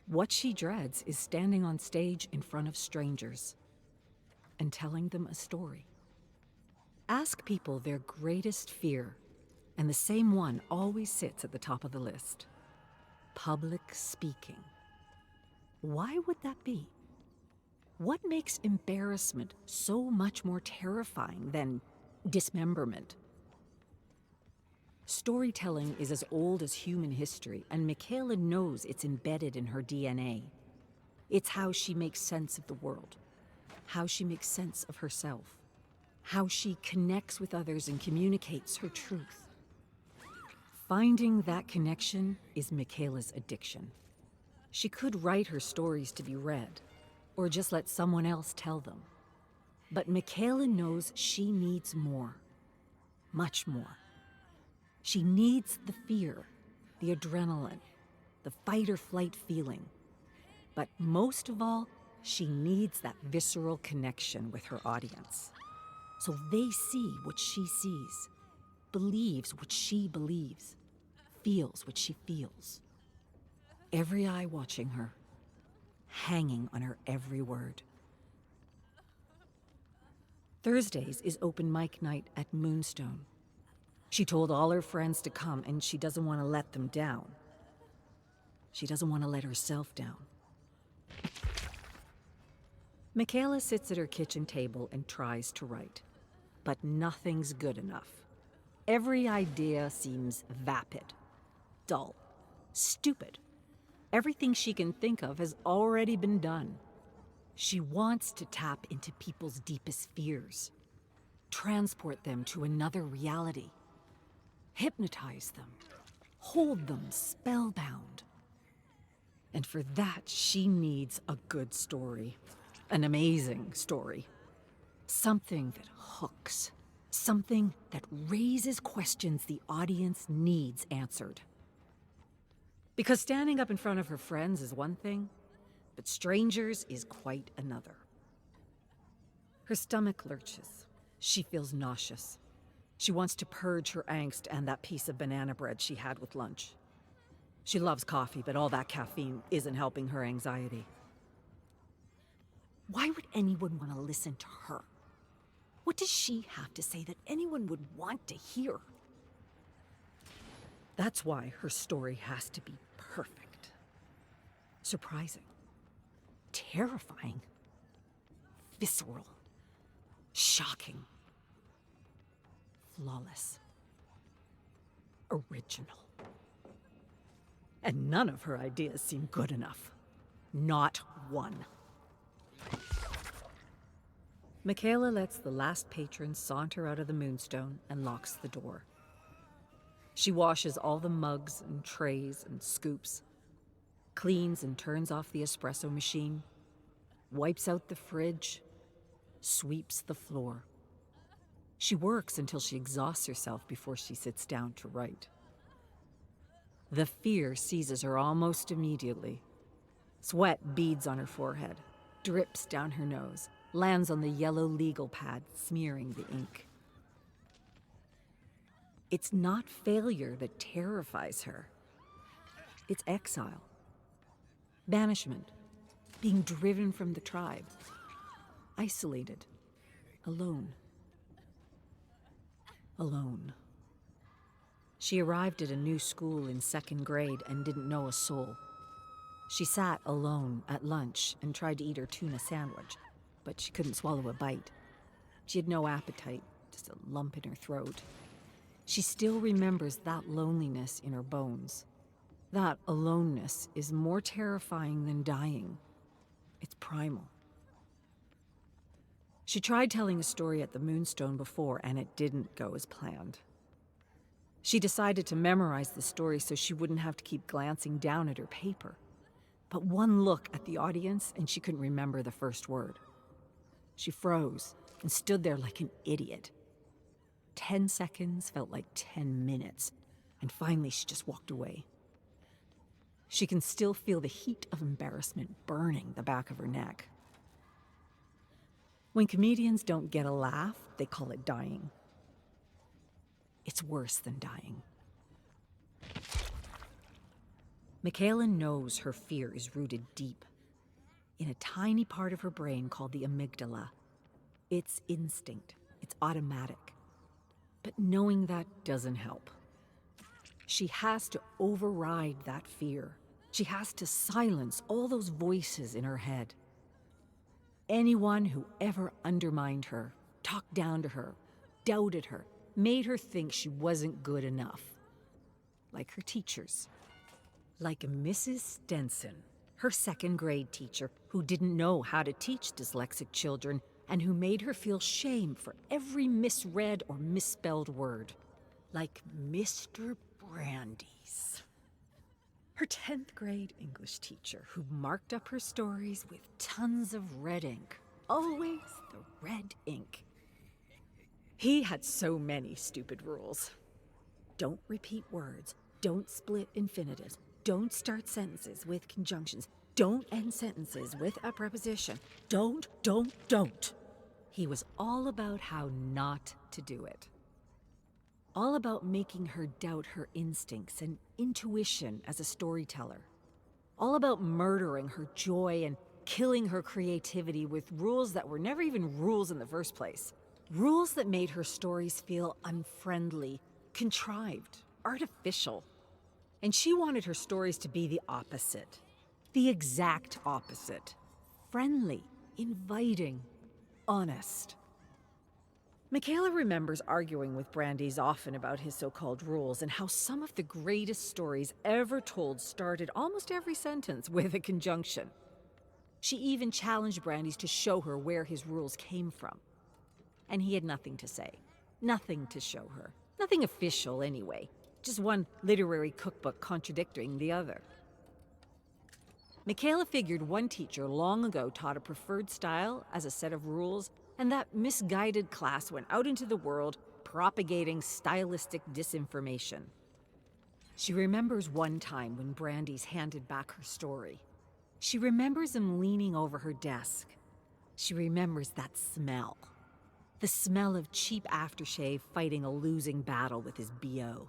What she dreads is standing on stage in front of strangers and telling them a story. Ask people their greatest fear, and the same one always sits at the top of the list. Public speaking. Why would that be? What makes embarrassment so much more terrifying than dismemberment? Storytelling is as old as human history, and Michaela knows it's embedded in her DNA. It's how she makes sense of the world, how she makes sense of herself, how she connects with others and communicates her truth. Finding that connection is Michaela's addiction. She could write her stories to be read, or just let someone else tell them. But Michaela knows she needs more. Much more. She needs the fear, the adrenaline, the fight or flight feeling. But most of all, she needs that visceral connection with her audience. So they see what she sees, believes what she believes, feels what she feels. Every eye watching her, hanging on her every word. Thursdays is open mic night at Moonstone. She told all her friends to come, and she doesn't want to let them down. She doesn't want to let herself down. Michaela sits at her kitchen table and tries to write, but nothing's good enough. Every idea seems vapid, dull, stupid. Everything she can think of has already been done. She wants to tap into people's deepest fears, transport them to another reality, hypnotize them, hold them spellbound. And for that, she needs a good story, an amazing story. Something that hooks, something that raises questions the audience needs answered. Because standing up in front of her friends is one thing, but strangers is quite another. Her stomach lurches. She feels nauseous. She wants to purge her angst and that piece of banana bread she had with lunch. She loves coffee, but all that caffeine isn't helping her anxiety. Why would anyone want to listen to her? What does she have to say that anyone would want to hear? That's why her story has to be perfect. Surprising. Terrifying. Visceral. Shocking. Flawless. Original. And none of her ideas seem good enough. Not one. Michaela lets the last patron saunter out of the Moonstone and locks the door. She washes all the mugs and trays and scoops, cleans and turns off the espresso machine, wipes out the fridge, sweeps the floor. She works until she exhausts herself before she sits down to write. The fear seizes her almost immediately. Sweat beads on her forehead, drips down her nose, lands on the yellow legal pad, smearing the ink. It's not failure that terrifies her. It's exile. Banishment. Being driven from the tribe. Isolated. Alone. Alone. She arrived at a new school in 2nd grade and didn't know a soul. She sat alone at lunch and tried to eat her tuna sandwich, but she couldn't swallow a bite. She had no appetite, just a lump in her throat. She still remembers that loneliness in her bones. That aloneness is more terrifying than dying. It's primal. She tried telling a story at the Moonstone before, and it didn't go as planned. She decided to memorize the story so she wouldn't have to keep glancing down at her paper. But one look at the audience, and she couldn't remember the first word. She froze and stood there like an idiot. 10 seconds felt like 10 minutes, and finally she just walked away. She can still feel the heat of embarrassment burning the back of her neck. When comedians don't get a laugh, they call it dying. It's worse than dying. Michaela knows her fear is rooted deep in a tiny part of her brain called the amygdala. It's instinct. It's automatic. But knowing that doesn't help. She has to override that fear. She has to silence all those voices in her head. Anyone who ever undermined her, talked down to her, doubted her, made her think she wasn't good enough. Like her teachers. Like Mrs. Stenson, her 2nd grade teacher who didn't know how to teach dyslexic children and who made her feel shame for every misread or misspelled word. Like Mr. Brandeis. Her 10th grade English teacher who marked up her stories with tons of red ink. Always the red ink. He had so many stupid rules. Don't repeat words. Don't split infinitives. Don't start sentences with conjunctions. Don't end sentences with a preposition. Don't. He was all about how not to do it. All about making her doubt her instincts and intuition as a storyteller. All about murdering her joy and killing her creativity with rules that were never even rules in the first place. Rules that made her stories feel unfriendly, contrived, artificial. And she wanted her stories to be the opposite. The exact opposite. Friendly, inviting, honest. Michaela remembers arguing with Brandeis often about his so-called rules and how some of the greatest stories ever told started almost every sentence with a conjunction. She even challenged Brandeis to show her where his rules came from. And he had nothing to say. Nothing to show her. Nothing official, anyway. Just one literary cookbook contradicting the other. Michaela figured one teacher long ago taught a preferred style as a set of rules, and that misguided class went out into the world propagating stylistic disinformation. She remembers one time when Brandeis handed back her story. She remembers him leaning over her desk. She remembers that smell. The smell of cheap aftershave fighting a losing battle with his BO.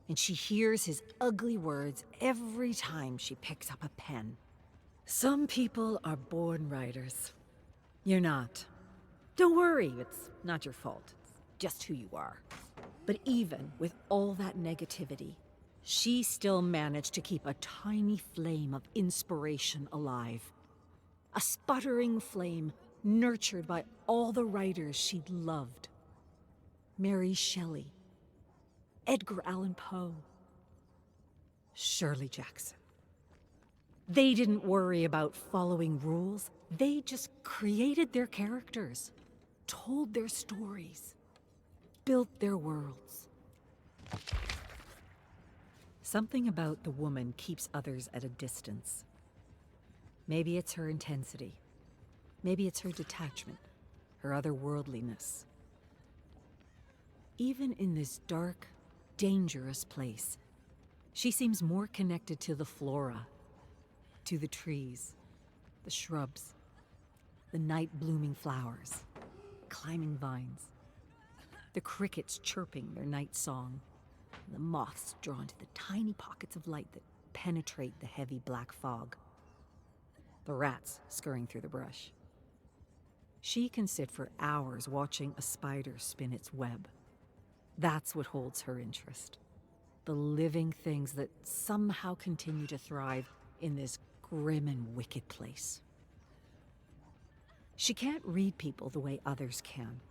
And she hears his ugly words every time she picks up a pen. Some people are born writers. You're not. Don't worry, it's not your fault. It's just who you are. But even with all that negativity, she still managed to keep a tiny flame of inspiration alive. A sputtering flame nurtured by all the writers she'd loved. Mary Shelley, Edgar Allan Poe, Shirley Jackson. They didn't worry about following rules. They just created their characters, told their stories, built their worlds. Something about the woman keeps others at a distance. Maybe it's her intensity. Maybe it's her detachment, her otherworldliness. Even in this dark, dangerous place, she seems more connected to the flora, to the trees, the shrubs, the night-blooming flowers, climbing vines, the crickets chirping their night song, and the moths drawn to the tiny pockets of light that penetrate the heavy black fog, the rats scurrying through the brush. She can sit for hours watching a spider spin its web. That's what holds her interest. The living things that somehow continue to thrive in this grim and wicked place. She can't read people the way others can.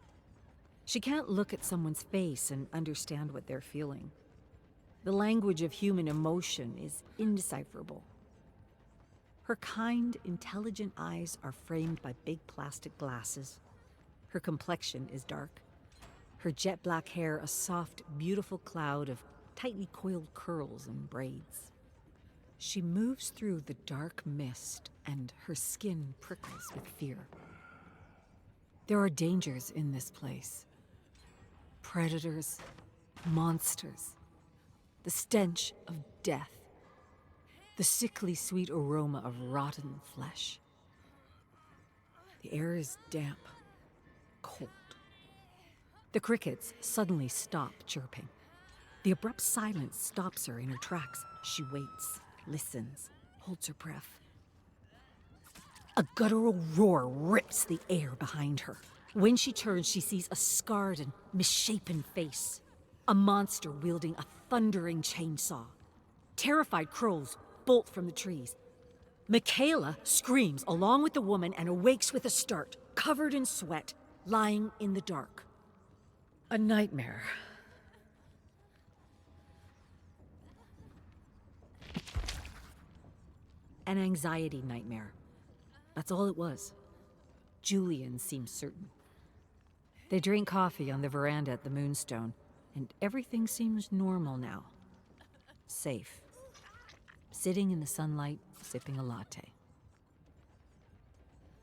She can't look at someone's face and understand what they're feeling. The language of human emotion is indecipherable. Her kind, intelligent eyes are framed by big plastic glasses. Her complexion is dark. Her jet black hair a soft, beautiful cloud of tightly coiled curls and braids. She moves through the dark mist, and her skin prickles with fear. There are dangers in this place. Predators, monsters, the stench of death, the sickly sweet aroma of rotten flesh. The air is damp, cold. The crickets suddenly stop chirping. The abrupt silence stops her in her tracks. She waits, listens, holds her breath. A guttural roar rips the air behind her. When she turns, she sees a scarred and misshapen face. A monster wielding a thundering chainsaw. Terrified crows bolt from the trees. Michaela screams along with the woman and awakes with a start, covered in sweat, lying in the dark. A nightmare. An anxiety nightmare. That's all it was. Julian seems certain. They drink coffee on the veranda at the Moonstone, and everything seems normal now. Safe. Sitting in the sunlight, sipping a latte.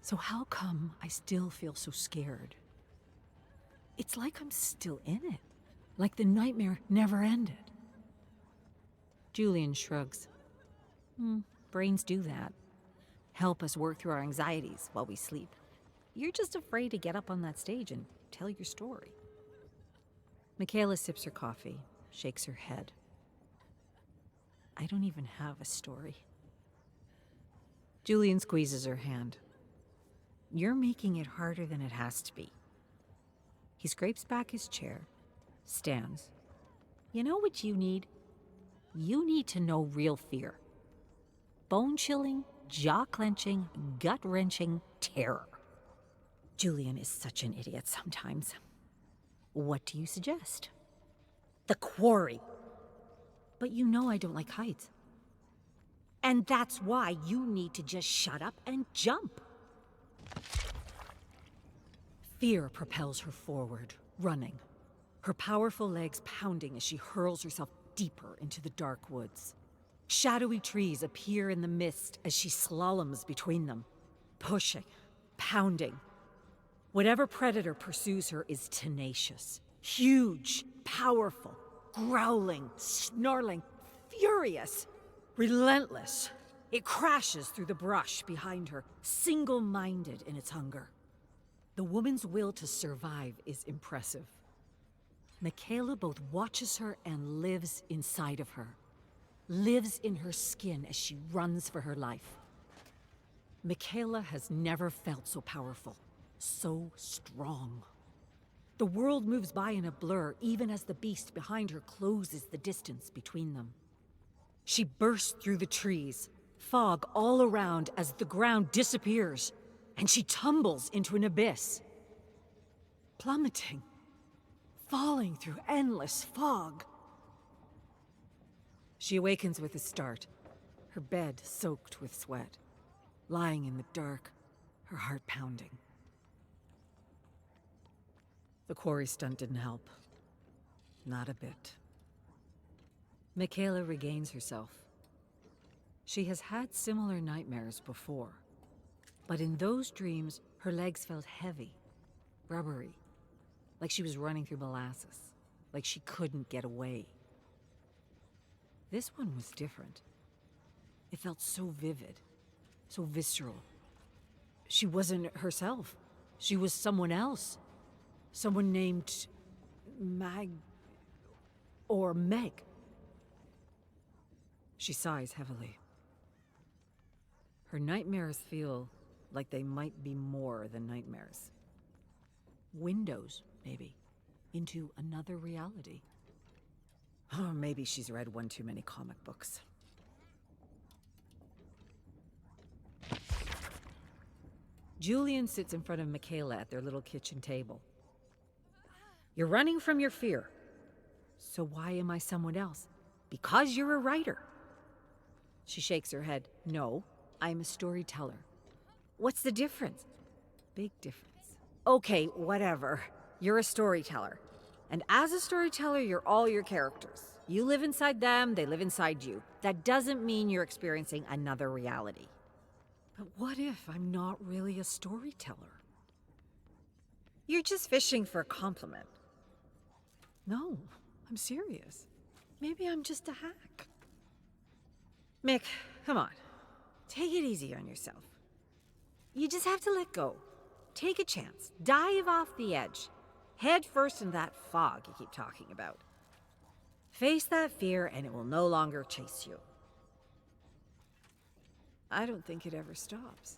So how come I still feel so scared? It's like I'm still in it. Like the nightmare never ended. Julian shrugs. Brains do that. Help us work through our anxieties while we sleep. You're just afraid to get up on that stage and tell your story. Michaela sips her coffee, shakes her head. I don't even have a story. Julian squeezes her hand. You're making it harder than it has to be. He scrapes back his chair, stands. You know what you need? You need to know real fear. Bone-chilling, jaw-clenching, gut-wrenching terror. Julian is such an idiot sometimes. What do you suggest? The quarry. But you know I don't like heights. And that's why you need to just shut up and jump. Fear propels her forward, running. Her powerful legs pounding as she hurls herself deeper into the dark woods. Shadowy trees appear in the mist as she slaloms between them, pushing, pounding. Whatever predator pursues her is tenacious, huge, powerful, growling, snarling, furious, relentless. It crashes through the brush behind her, single-minded in its hunger. The woman's will to survive is impressive. Michaela both watches her and lives inside of her. Lives in her skin as she runs for her life. Michaela has never felt so powerful, so strong. The world moves by in a blur, even as the beast behind her closes the distance between them. She bursts through the trees, fog all around as the ground disappears, and she tumbles into an abyss. Plummeting, falling through endless fog. She awakens with a start, her bed soaked with sweat, lying in the dark, her heart pounding. The quarry stunt didn't help. Not a bit. Michaela regains herself. She has had similar nightmares before, but in those dreams, her legs felt heavy, rubbery, like she was running through molasses, like she couldn't get away. This one was different. It felt so vivid, so visceral. She wasn't herself. She was someone else. Someone named Meg. She sighs heavily. Her nightmares feel like they might be more than nightmares. Windows, maybe, into another reality. Or maybe she's read one too many comic books. Julian sits in front of Michaela at their little kitchen table. You're running from your fear. So why am I someone else? Because you're a writer. She shakes her head. No, I'm a storyteller. What's the difference? Big difference. Okay, whatever. You're a storyteller. And as a storyteller, you're all your characters. You live inside them, they live inside you. That doesn't mean you're experiencing another reality. But what if I'm not really a storyteller? You're just fishing for a compliment. No, I'm serious. Maybe I'm just a hack. Mick, come on. Take it easy on yourself. You just have to let go. Take a chance. Dive off the edge. Head first into that fog you keep talking about. Face that fear and it will no longer chase you. I don't think it ever stops.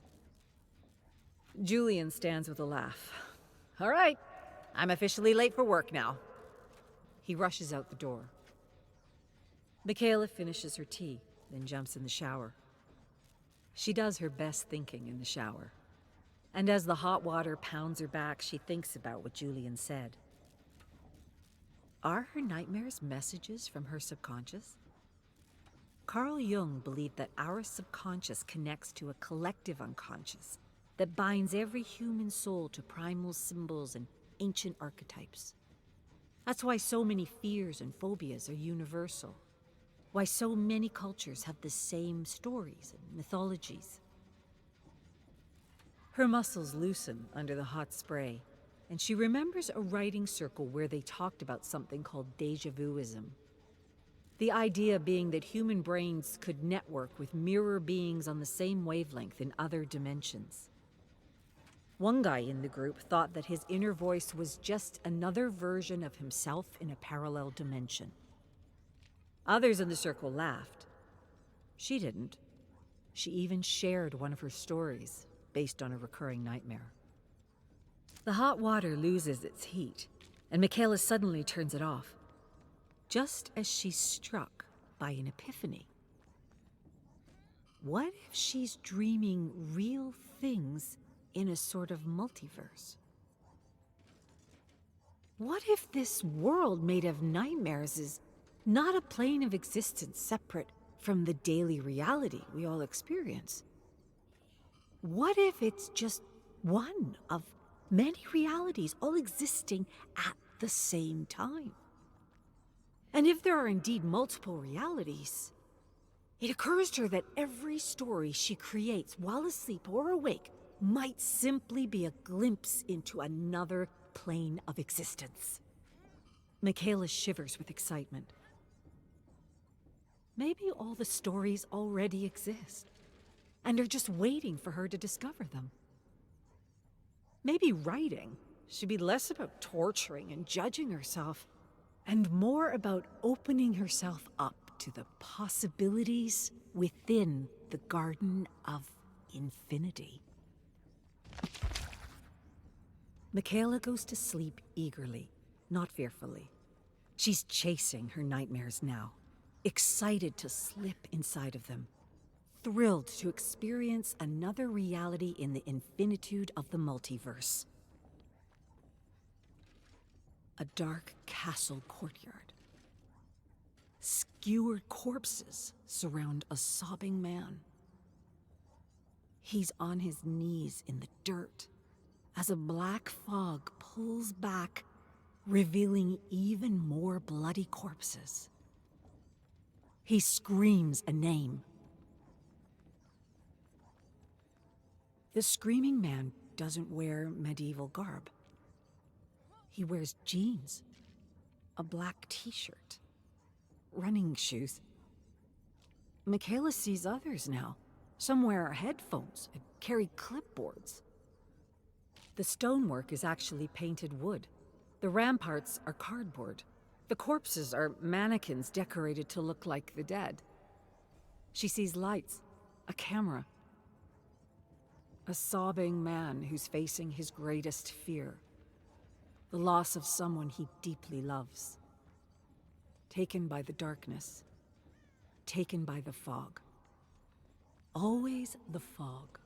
Julian stands with a laugh. All right, I'm officially late for work now. He rushes out the door. Michaela finishes her tea, then jumps in the shower. She does her best thinking in the shower. And as the hot water pounds her back, she thinks about what Julian said. Are her nightmares messages from her subconscious? Carl Jung believed that our subconscious connects to a collective unconscious that binds every human soul to primal symbols and ancient archetypes. That's why so many fears and phobias are universal. Why so many cultures have the same stories and mythologies. Her muscles loosen under the hot spray, and she remembers a writing circle where they talked about something called déjà vuism. The idea being that human brains could network with mirror beings on the same wavelength in other dimensions. One guy in the group thought that his inner voice was just another version of himself in a parallel dimension. Others in the circle laughed. She didn't. She even shared one of her stories based on a recurring nightmare. The hot water loses its heat, and Michaela suddenly turns it off, just as she's struck by an epiphany. What if she's dreaming real things in a sort of multiverse? What if this world made of nightmares is not a plane of existence separate from the daily reality we all experience? What if it's just one of many realities all existing at the same time? And if there are indeed multiple realities, it occurs to her that every story she creates while asleep or awake might simply be a glimpse into another plane of existence. Michaela shivers with excitement. Maybe all the stories already exist, and are just waiting for her to discover them. Maybe writing should be less about torturing and judging herself, and more about opening herself up to the possibilities within the Garden of Infinity. Michaela goes to sleep eagerly, not fearfully. She's chasing her nightmares now, excited to slip inside of them, thrilled to experience another reality in the infinitude of the multiverse. A dark castle courtyard. Skewered corpses surround a sobbing man. He's on his knees in the dirt as a black fog pulls back, revealing even more bloody corpses. He screams a name. The screaming man doesn't wear medieval garb. He wears jeans, a black t-shirt, running shoes. Michaela sees others now. Some wear headphones and carry clipboards. The stonework is actually painted wood. The ramparts are cardboard. The corpses are mannequins decorated to look like the dead. She sees lights, a camera, a sobbing man who's facing his greatest fear, the loss of someone he deeply loves. Taken by the darkness, taken by the fog. Always the fog.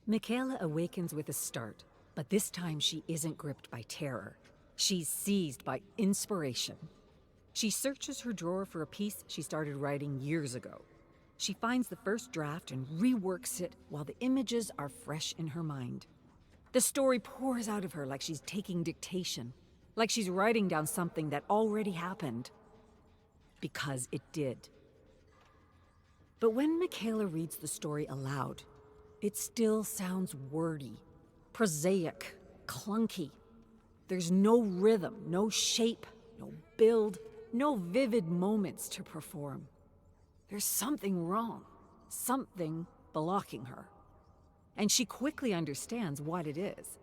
Michaela awakens with a start, but this time she isn't gripped by terror. She's seized by inspiration. She searches her drawer for a piece she started writing years ago. She finds the first draft and reworks it while the images are fresh in her mind. The story pours out of her like she's taking dictation, like she's writing down something that already happened. Because it did. But when Michaela reads the story aloud, it still sounds wordy, prosaic, clunky. There's no rhythm, no shape, no build, no vivid moments to perform. There's something wrong, something blocking her. And she quickly understands what it is.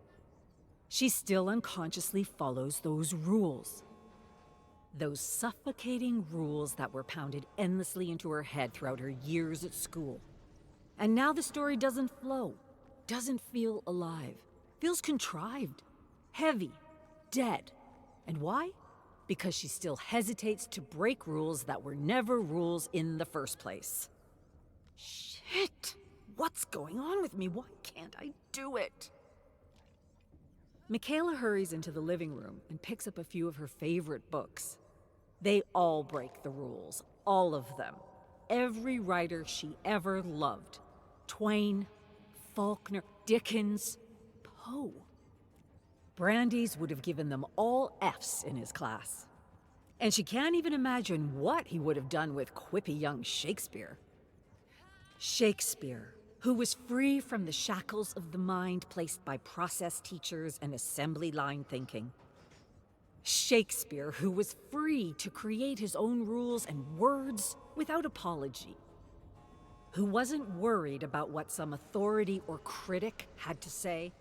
She still unconsciously follows those rules. Those suffocating rules that were pounded endlessly into her head throughout her years at school. And now the story doesn't flow, doesn't feel alive, feels contrived, heavy, dead. And why? Because she still hesitates to break rules that were never rules in the first place. Shit! What's going on with me? Why can't I do it? Michaela hurries into the living room and picks up a few of her favorite books. They all break the rules, all of them. Every writer she ever loved. Twain, Faulkner, Dickens, Poe. Brandeis would have given them all F's in his class. And she can't even imagine what he would have done with quippy young Shakespeare. Shakespeare, who was free from the shackles of the mind placed by process teachers and assembly line thinking. Shakespeare, who was free to create his own rules and words without apology. Who wasn't worried about what some authority or critic had to say,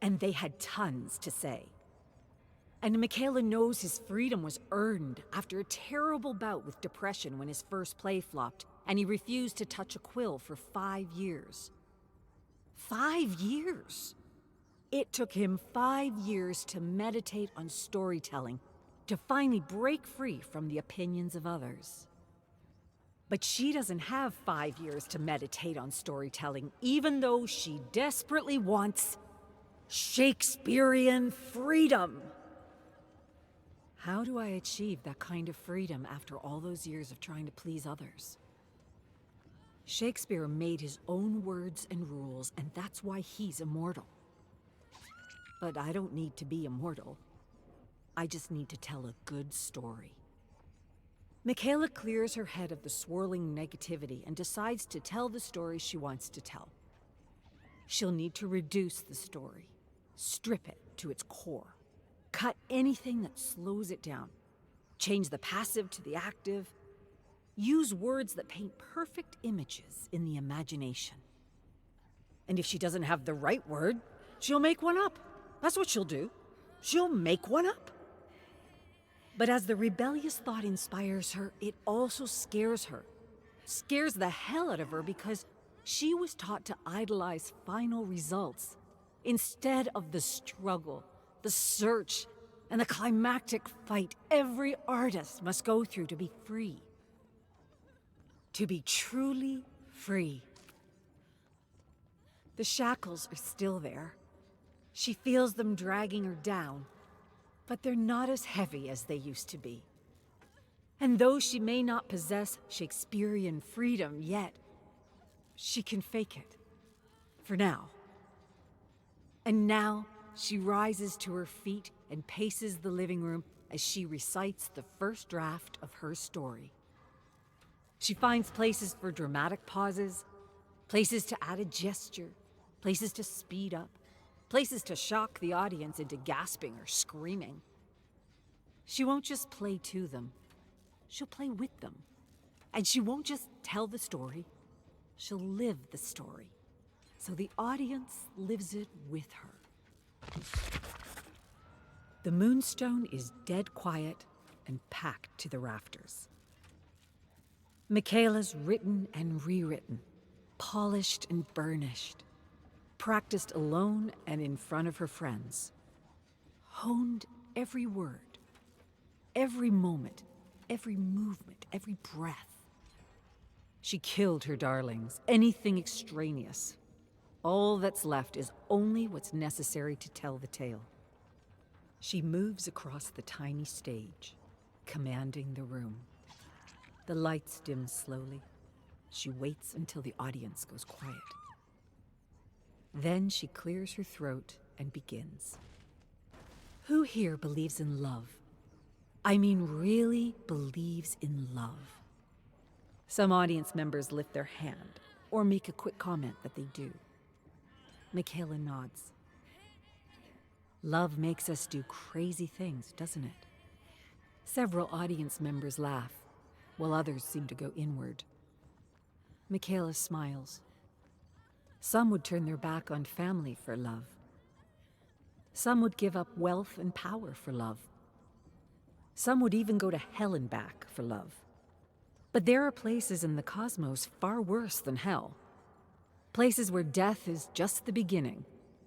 and they had tons to say. And Michaela knows his freedom was earned after a terrible bout with depression when his first play flopped, and he refused to touch a quill for 5 years. 5 years! It took him 5 years to meditate on storytelling, to finally break free from the opinions of others. But she doesn't have 5 years to meditate on storytelling, even though she desperately wants Shakespearean freedom. How do I achieve that kind of freedom after all those years of trying to please others? Shakespeare made his own words and rules, and that's why he's immortal. But I don't need to be immortal. I just need to tell a good story. Michaela clears her head of the swirling negativity and decides to tell the story she wants to tell. She'll need to reduce the story, strip it to its core, cut anything that slows it down, change the passive to the active, use words that paint perfect images in the imagination. And if she doesn't have the right word, She'll make one up. That's what she'll do. She'll make one up. But as the rebellious thought inspires her, it also scares her. Scares the hell out of her because she was taught to idolize final results instead of the struggle, the search, and the climactic fight every artist must go through to be free. To be truly free. The shackles are still there. She feels them dragging her down, but they're not as heavy as they used to be. And though she may not possess Shakespearean freedom yet, she can fake it. For now. And now, she rises to her feet and paces the living room as she recites the first draft of her story. She finds places for dramatic pauses, places to add a gesture, places to speed up, places to shock the audience into gasping or screaming. She won't just play to them, she'll play with them. And she won't just tell the story, she'll live the story. So the audience lives it with her. The Moonstone is dead quiet and packed to the rafters. Michaela's written and rewritten, polished and burnished, practiced alone and in front of her friends, honed every word, every moment, every movement, every breath. She killed her darlings, anything extraneous. All that's left is only what's necessary to tell the tale. She moves across the tiny stage, commanding the room. The lights dim slowly. She waits until the audience goes quiet. Then she clears her throat and begins. Who here believes in love? I mean, really believes in love? Some audience members lift their hand or make a quick comment that they do. Michaela nods. Love makes us do crazy things, doesn't it? Several audience members laugh, while others seem to go inward. Michaela smiles. Some would turn their back on family for love. Some would give up wealth and power for love. Some would even go to hell and back for love. But there are places in the cosmos far worse than hell. Places where death is just the beginning,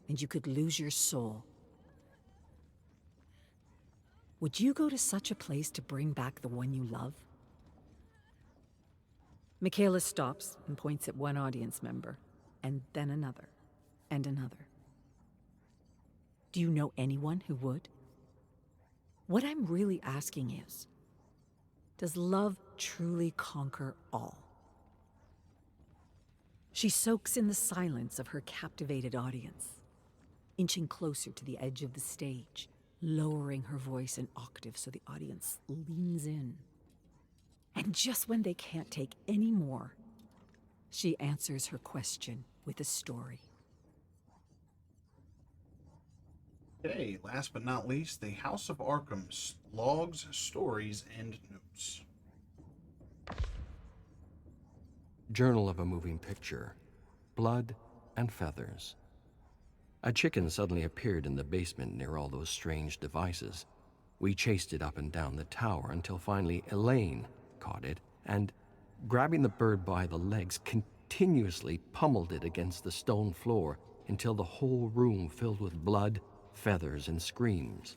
and you could lose your soul. Would you go to such a place to bring back the one you love? Michaela stops and points at one audience member, and then another, and another. Do you know anyone who would? What I'm really asking is, does love truly conquer all? She soaks in the silence of her captivated audience, inching closer to the edge of the stage, lowering her voice an octave so the audience leans in. And just when they can't take any more, she answers her question with a story. Okay, last but not least, the House of Arkham logs, stories, and notes. Journal of a Moving Picture. Blood and Feathers. A chicken suddenly appeared in the basement near all those strange devices. We chased it up and down the tower until finally Elaine caught it and, grabbing the bird by the legs, continuously pummeled it against the stone floor until the whole room filled with blood, feathers, and screams.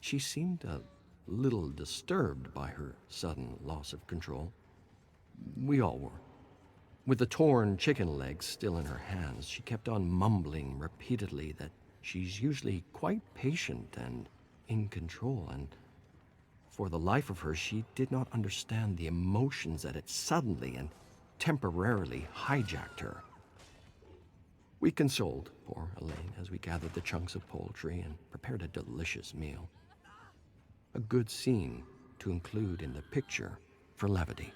She seemed a little disturbed by her sudden loss of control. We all were. With the torn chicken legs still in her hands, she kept on mumbling repeatedly that she's usually quite patient and in control, and for the life of her, she did not understand the emotions that had suddenly and temporarily hijacked her. We consoled poor Elaine as we gathered the chunks of poultry and prepared a delicious meal. A good scene to include in the picture for levity.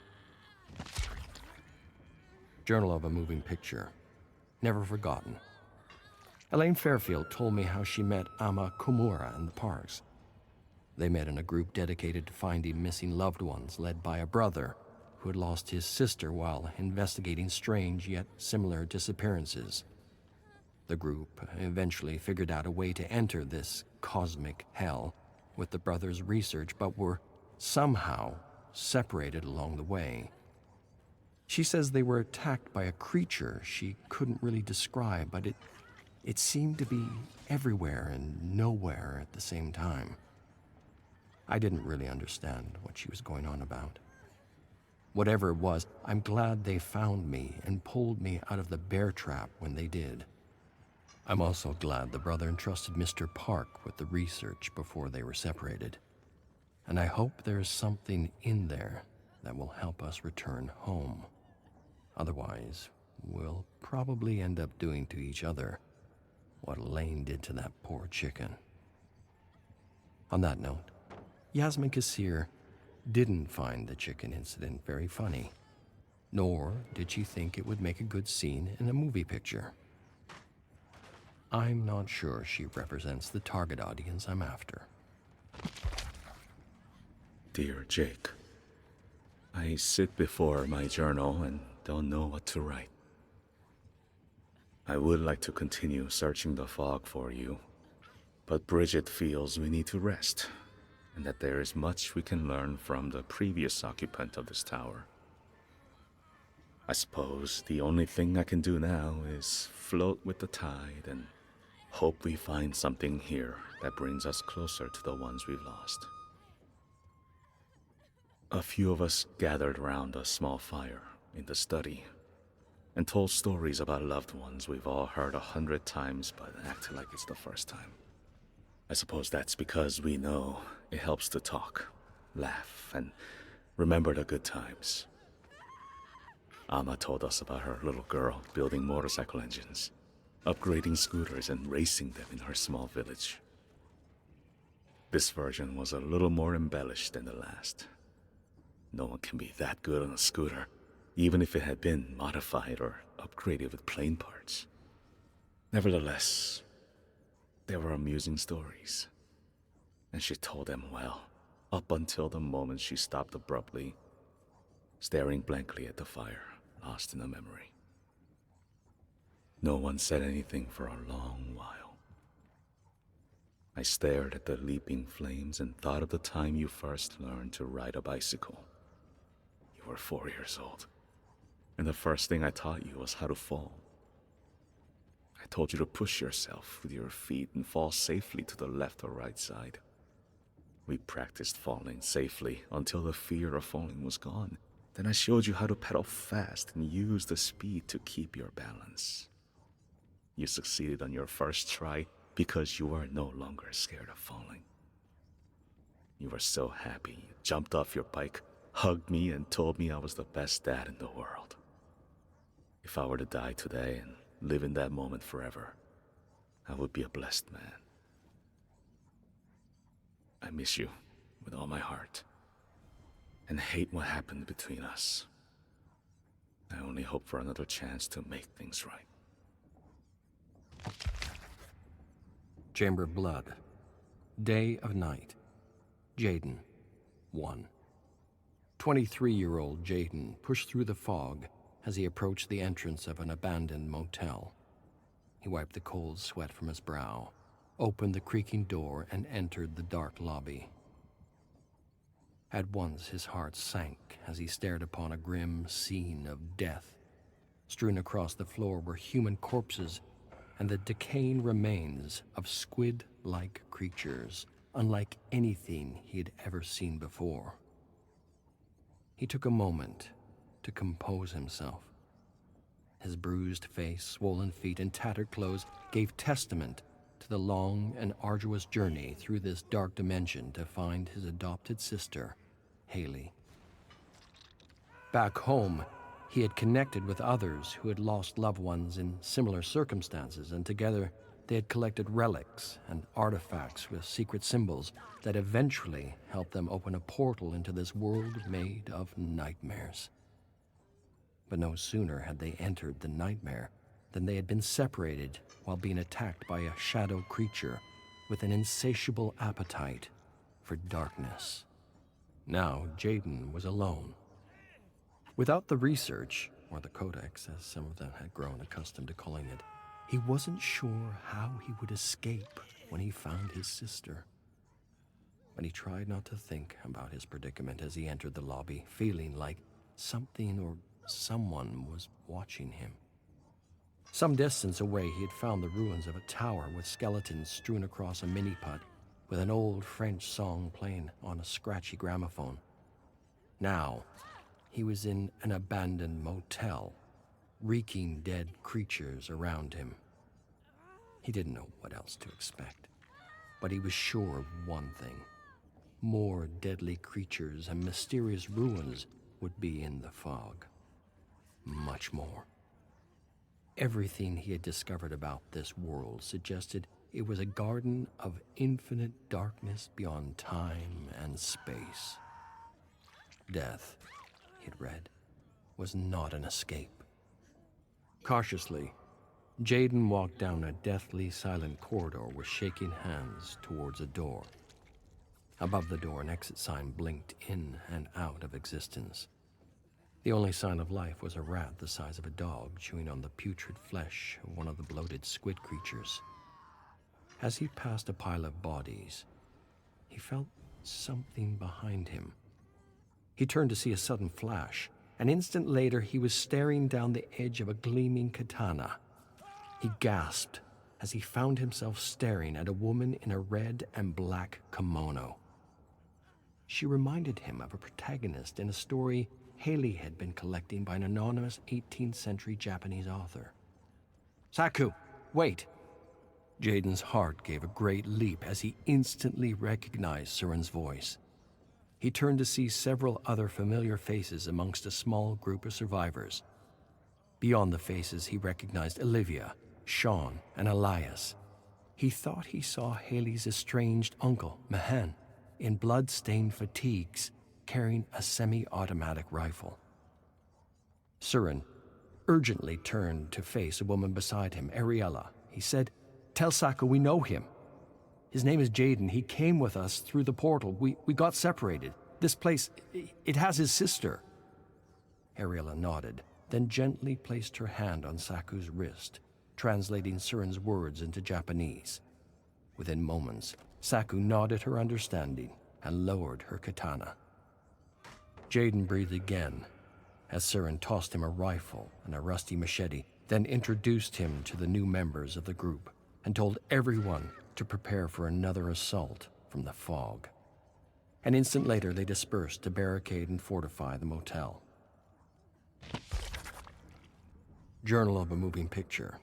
Journal of a Moving Picture. Never forgotten. Elaine Fairfield told me how she met Ama Kumura in the parks. They met in a group dedicated to finding missing loved ones, led by a brother who had lost his sister while investigating strange yet similar disappearances. The group eventually figured out a way to enter this cosmic hell with the brothers' research, but were somehow separated along the way. She says they were attacked by a creature she couldn't really describe, but it seemed to be everywhere and nowhere at the same time. I didn't really understand what she was going on about. Whatever it was, I'm glad they found me and pulled me out of the bear trap when they did. I'm also glad the brother entrusted Mr. Park with the research before they were separated. And I hope there's something in there that will help us return home. Otherwise, we'll probably end up doing to each other what Elaine did to that poor chicken. On that note, Yasmin Kassir didn't find the chicken incident very funny, nor did she think it would make a good scene in a movie picture. I'm not sure she represents the target audience I'm after. Dear Jake, I sit before my journal and don't know what to write. I would like to continue searching the fog for you, but Bridget feels we need to rest, and that there is much we can learn from the previous occupant of this tower. I suppose the only thing I can do now is float with the tide and hope we find something here that brings us closer to the ones we've lost. A few of us gathered around a small fire in the study and told stories about loved ones we've all heard 100 times but acted like it's the first time. I suppose that's because we know it helps to talk, laugh, and remember the good times. Amma told us about her little girl building motorcycle engines, upgrading scooters, and racing them in her small village. This version was a little more embellished than the last. No one can be that good on a scooter, even if it had been modified or upgraded with plane parts. Nevertheless, they were amusing stories, and she told them well, up until the moment she stopped abruptly, staring blankly at the fire, lost in a memory. No one said anything for a long while. I stared at the leaping flames and thought of the time you first learned to ride a bicycle. You were 4 years old, and the first thing I taught you was how to fall. I told you to push yourself with your feet and fall safely to the left or right side. We practiced falling safely until the fear of falling was gone. Then I showed you how to pedal fast and use the speed to keep your balance. You succeeded on your first try because you were no longer scared of falling. You were so happy you jumped off your bike, hugged me, and told me I was the best dad in the world. If I were to die today and live in that moment forever, I would be a blessed man. I miss you with all my heart, and hate what happened between us. I only hope for another chance to make things right. Chamber Blood. Day of Night. Jaden. 1. 23-year-old Jaden pushed through the fog as he approached the entrance of an abandoned motel. He wiped the cold sweat from his brow, opened the creaking door, and entered the dark lobby. At once his heart sank as he stared upon a grim scene of death. Strewn across the floor were human corpses and the decaying remains of squid-like creatures, unlike anything he had ever seen before. He took a moment to compose himself. His bruised face, swollen feet, and tattered clothes gave testament to the long and arduous journey through this dark dimension to find his adopted sister, Haley. Back home, he had connected with others who had lost loved ones in similar circumstances, and together they had collected relics and artifacts with secret symbols that eventually helped them open a portal into this world made of nightmares. But no sooner had they entered the nightmare than they had been separated while being attacked by a shadow creature with an insatiable appetite for darkness. Now Jaden was alone. Without the research, or the codex as some of them had grown accustomed to calling it, He wasn't sure how he would escape when he found his sister. But he tried not to think about his predicament as he entered the lobby, feeling like something or someone was watching him. Some distance away, he had found the ruins of a tower with skeletons strewn across a mini-putt, with an old French song playing on a scratchy gramophone. Now, he was in an abandoned motel, reeking dead creatures around him. He didn't know what else to expect, but he was sure of one thing. More deadly creatures and mysterious ruins would be in the fog. Much more. Everything he had discovered about this world suggested it was a garden of infinite darkness beyond time and space. Death, he'd read, was not an escape. Cautiously, Jaden walked down a deathly silent corridor with shaking hands towards a door. Above the door, an exit sign blinked in and out of existence. The only sign of life was a rat the size of a dog chewing on the putrid flesh of one of the bloated squid creatures. As he passed a pile of bodies, he felt something behind him. He turned to see a sudden flash. An instant later, he was staring down the edge of a gleaming katana. He gasped as he found himself staring at a woman in a red and black kimono. She reminded him of a protagonist in a story Haley had been collecting by an anonymous 18th century Japanese author. "Saku, wait!" Jaden's heart gave a great leap as he instantly recognized Surin's voice. He turned to see several other familiar faces amongst a small group of survivors. Beyond the faces, he recognized Olivia, Sean, and Elias. He thought he saw Haley's estranged uncle, Mahan, in blood-stained fatigues, carrying a semi-automatic rifle. Surin urgently turned to face a woman beside him, Ariella. He said, "Tell Saku we know him. His name is Jaden. He came with us through the portal. We got separated. This place, it has his sister." Ariella nodded, then gently placed her hand on Saku's wrist, translating Surin's words into Japanese. Within moments, Saku nodded her understanding and lowered her katana. Jaden breathed again as Surin tossed him a rifle and a rusty machete, then introduced him to the new members of the group and told everyone to prepare for another assault from the fog. An instant later, they dispersed to barricade and fortify the motel. Journal of a Moving Picture,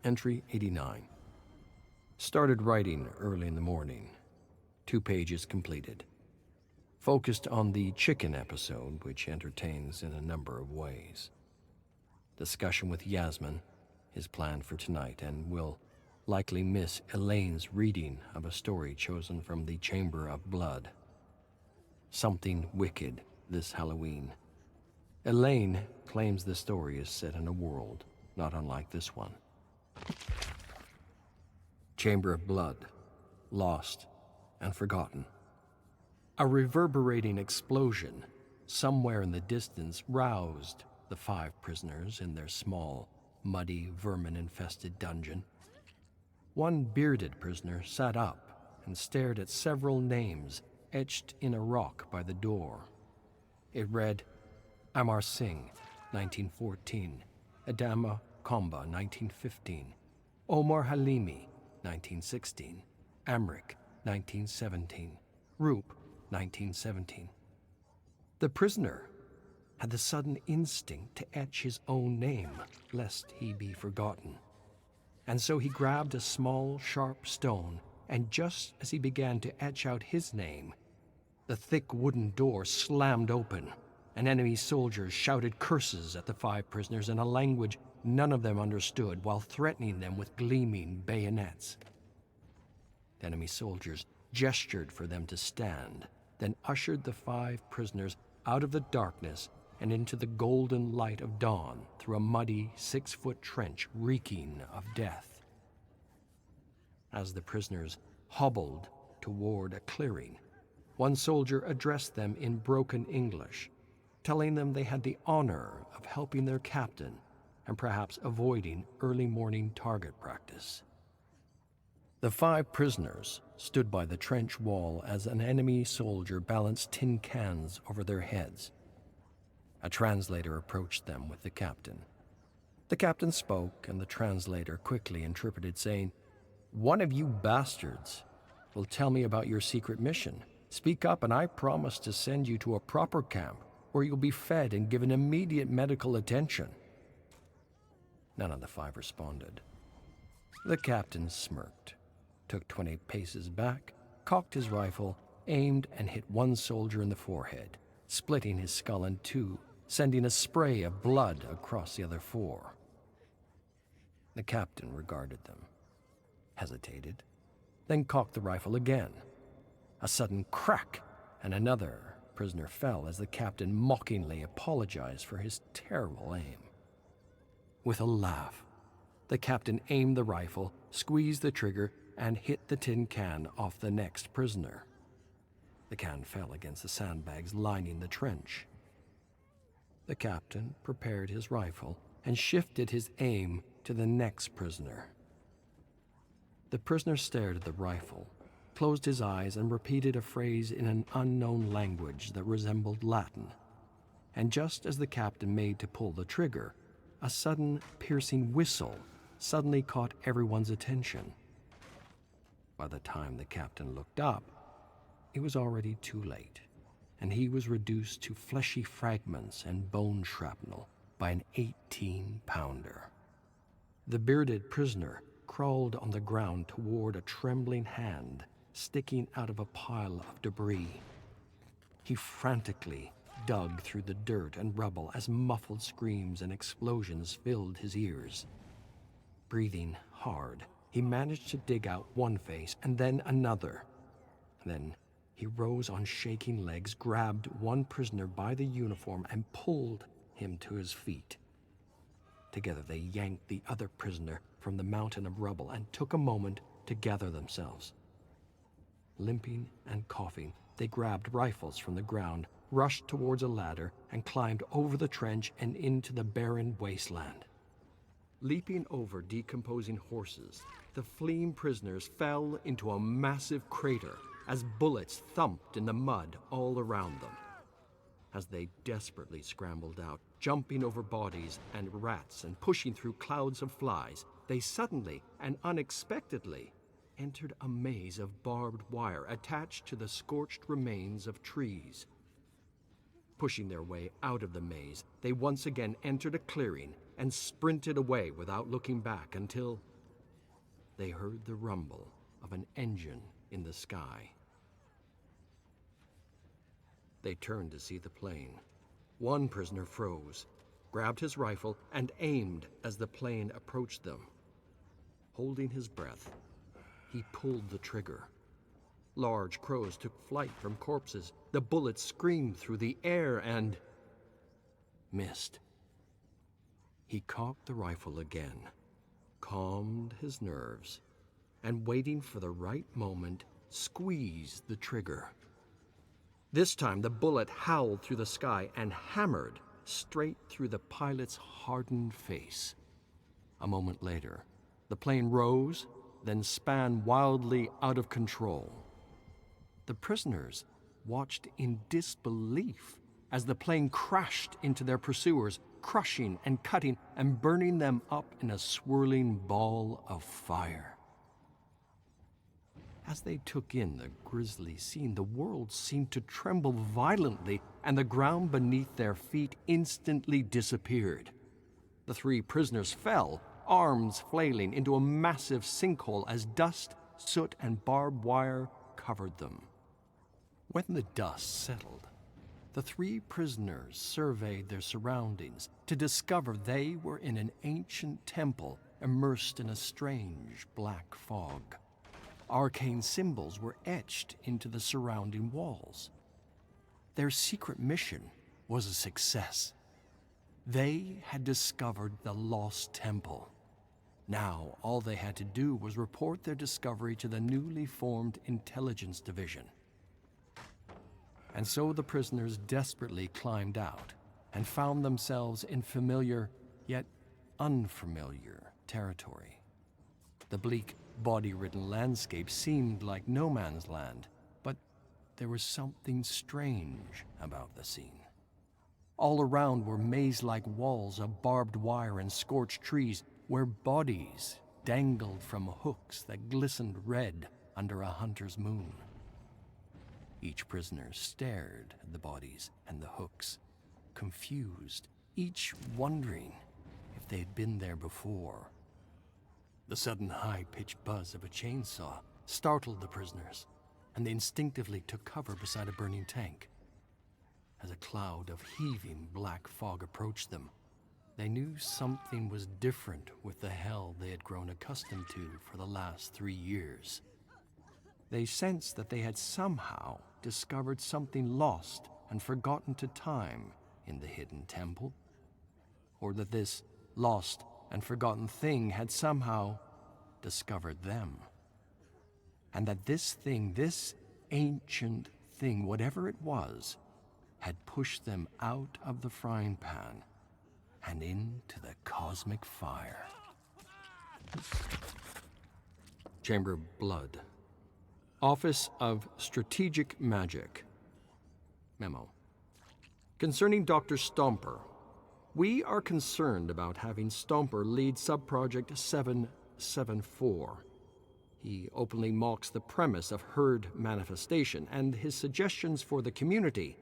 Entry 89. Started writing early in the morning. 2 pages completed. Focused on the chicken episode, which entertains in a number of ways. Discussion with Yasmin is planned for tonight and will likely miss Elaine's reading of a story chosen from the Chamber of Blood. Something wicked this Halloween. Elaine claims the story is set in a world not unlike this one. Chamber of Blood, lost and forgotten. A reverberating explosion somewhere in the distance roused the 5 prisoners in their small, muddy, vermin-infested dungeon. One bearded prisoner sat up and stared at several names etched in a rock by the door. It read, Amar Singh, 1914, Adama Komba, 1915, Omar Halimi, 1916, Amrik, 1917, Roop, 1917. The prisoner had the sudden instinct to etch his own name, lest he be forgotten. And so he grabbed a small, sharp stone, and just as he began to etch out his name, the thick wooden door slammed open, and enemy soldiers shouted curses at the 5 prisoners in a language none of them understood, while threatening them with gleaming bayonets. The enemy soldiers gestured for them to stand, then ushered the 5 prisoners out of the darkness and into the golden light of dawn through a muddy 6-foot trench reeking of death. As the prisoners hobbled toward a clearing, one soldier addressed them in broken English, telling them they had the honor of helping their captain and perhaps avoiding early morning target practice. The 5 prisoners stood by the trench wall as an enemy soldier balanced tin cans over their heads. A translator approached them with the captain. The captain spoke, and the translator quickly interpreted, saying, "One of you bastards will tell me about your secret mission. Speak up, and I promise to send you to a proper camp where you'll be fed and given immediate medical attention." None of the 5 responded. The captain smirked, took 20 paces back, cocked his rifle, aimed, and hit one soldier in the forehead, splitting his skull in 2, sending a spray of blood across the other 4. The captain regarded them, hesitated, then cocked the rifle again. A sudden crack, and another prisoner fell as the captain mockingly apologized for his terrible aim. With a laugh, the captain aimed the rifle, squeezed the trigger, and hit the tin can off the next prisoner. The can fell against the sandbags lining the trench. The captain prepared his rifle and shifted his aim to the next prisoner. The prisoner stared at the rifle, closed his eyes, and repeated a phrase in an unknown language that resembled Latin. And just as the captain made to pull the trigger, a sudden, piercing whistle suddenly caught everyone's attention. By the time the captain looked up, it was already too late, and he was reduced to fleshy fragments and bone shrapnel by an 18-pounder. The bearded prisoner crawled on the ground toward a trembling hand sticking out of a pile of debris. He frantically dug through the dirt and rubble as muffled screams and explosions filled his ears. Breathing hard, he managed to dig out one face and then another. Then he rose on shaking legs, grabbed one prisoner by the uniform, and pulled him to his feet. Together they yanked the other prisoner from the mountain of rubble and took a moment to gather themselves. Limping and coughing, they grabbed rifles from the ground, rushed towards a ladder, and climbed over the trench and into the barren wasteland. Leaping over decomposing horses, the fleeing prisoners fell into a massive crater as bullets thumped in the mud all around them. As they desperately scrambled out, jumping over bodies and rats and pushing through clouds of flies, they suddenly and unexpectedly entered a maze of barbed wire attached to the scorched remains of trees. Pushing their way out of the maze, they once again entered a clearing and sprinted away without looking back until they heard the rumble of an engine in the sky. They turned to see the plane. One prisoner froze, grabbed his rifle, and aimed as the plane approached them. Holding his breath, he pulled the trigger. Large crows took flight from corpses. The bullets screamed through the air and missed. He cocked the rifle again, calmed his nerves, and waiting for the right moment, squeezed the trigger. This time the bullet howled through the sky and hammered straight through the pilot's hardened face. A moment later, the plane rose, then span wildly out of control. The prisoners watched in disbelief as the plane crashed into their pursuers, crushing and cutting and burning them up in a swirling ball of fire. As they took in the grisly scene, the world seemed to tremble violently, and the ground beneath their feet instantly disappeared. The 3 prisoners fell, arms flailing, into a massive sinkhole as dust, soot, and barbed wire covered them. When the dust settled, the 3 prisoners surveyed their surroundings to discover they were in an ancient temple immersed in a strange black fog. Arcane symbols were etched into the surrounding walls. Their secret mission was a success. They had discovered the lost temple. Now, all they had to do was report their discovery to the newly formed Intelligence Division. And so the prisoners desperately climbed out and found themselves in familiar, yet unfamiliar territory. The bleak, body-ridden landscape seemed like no man's land, but there was something strange about the scene. All around were maze-like walls of barbed wire and scorched trees where bodies dangled from hooks that glistened red under a hunter's moon. Each prisoner stared at the bodies and the hooks, confused, each wondering if they had been there before. The sudden high-pitched buzz of a chainsaw startled the prisoners, and they instinctively took cover beside a burning tank. As a cloud of heaving black fog approached them, they knew something was different with the hell they had grown accustomed to for the last 3 years. They sensed that they had somehow discovered something lost and forgotten to time in the hidden temple, or that this lost and forgotten thing had somehow discovered them. And that this thing, this ancient thing, whatever it was, had pushed them out of the frying pan and into the cosmic fire. Chamber of Blood. Office of Strategic Magic. Memo. Concerning Dr. Stomper, we are concerned about having Stomper lead Subproject 774. He openly mocks the premise of herd manifestation, and his suggestions for the community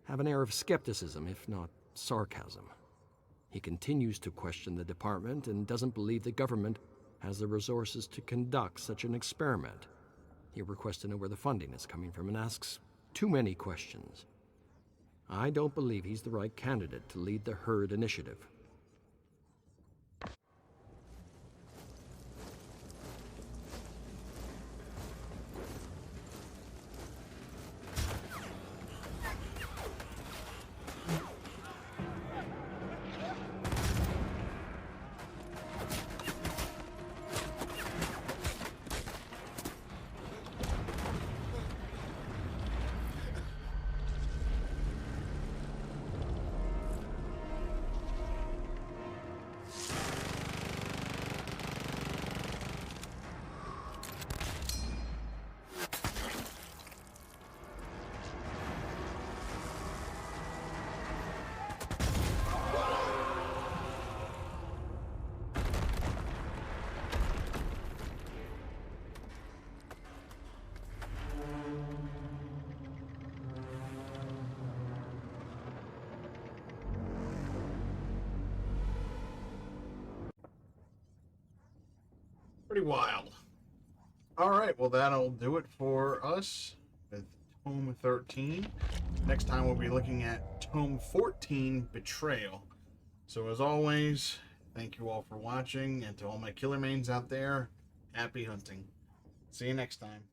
have an air of skepticism, if not sarcasm. He continues to question the department and doesn't believe the government has the resources to conduct such an experiment. He requests to know where the funding is coming from and asks too many questions. I don't believe he's the right candidate to lead the herd initiative. Pretty wild. All right, well, that'll do it for us with Tome 13. Next time we'll be looking at Tome 14, Betrayal. So as always, thank you all for watching, and to all my killer mains out there, happy hunting. See you next time.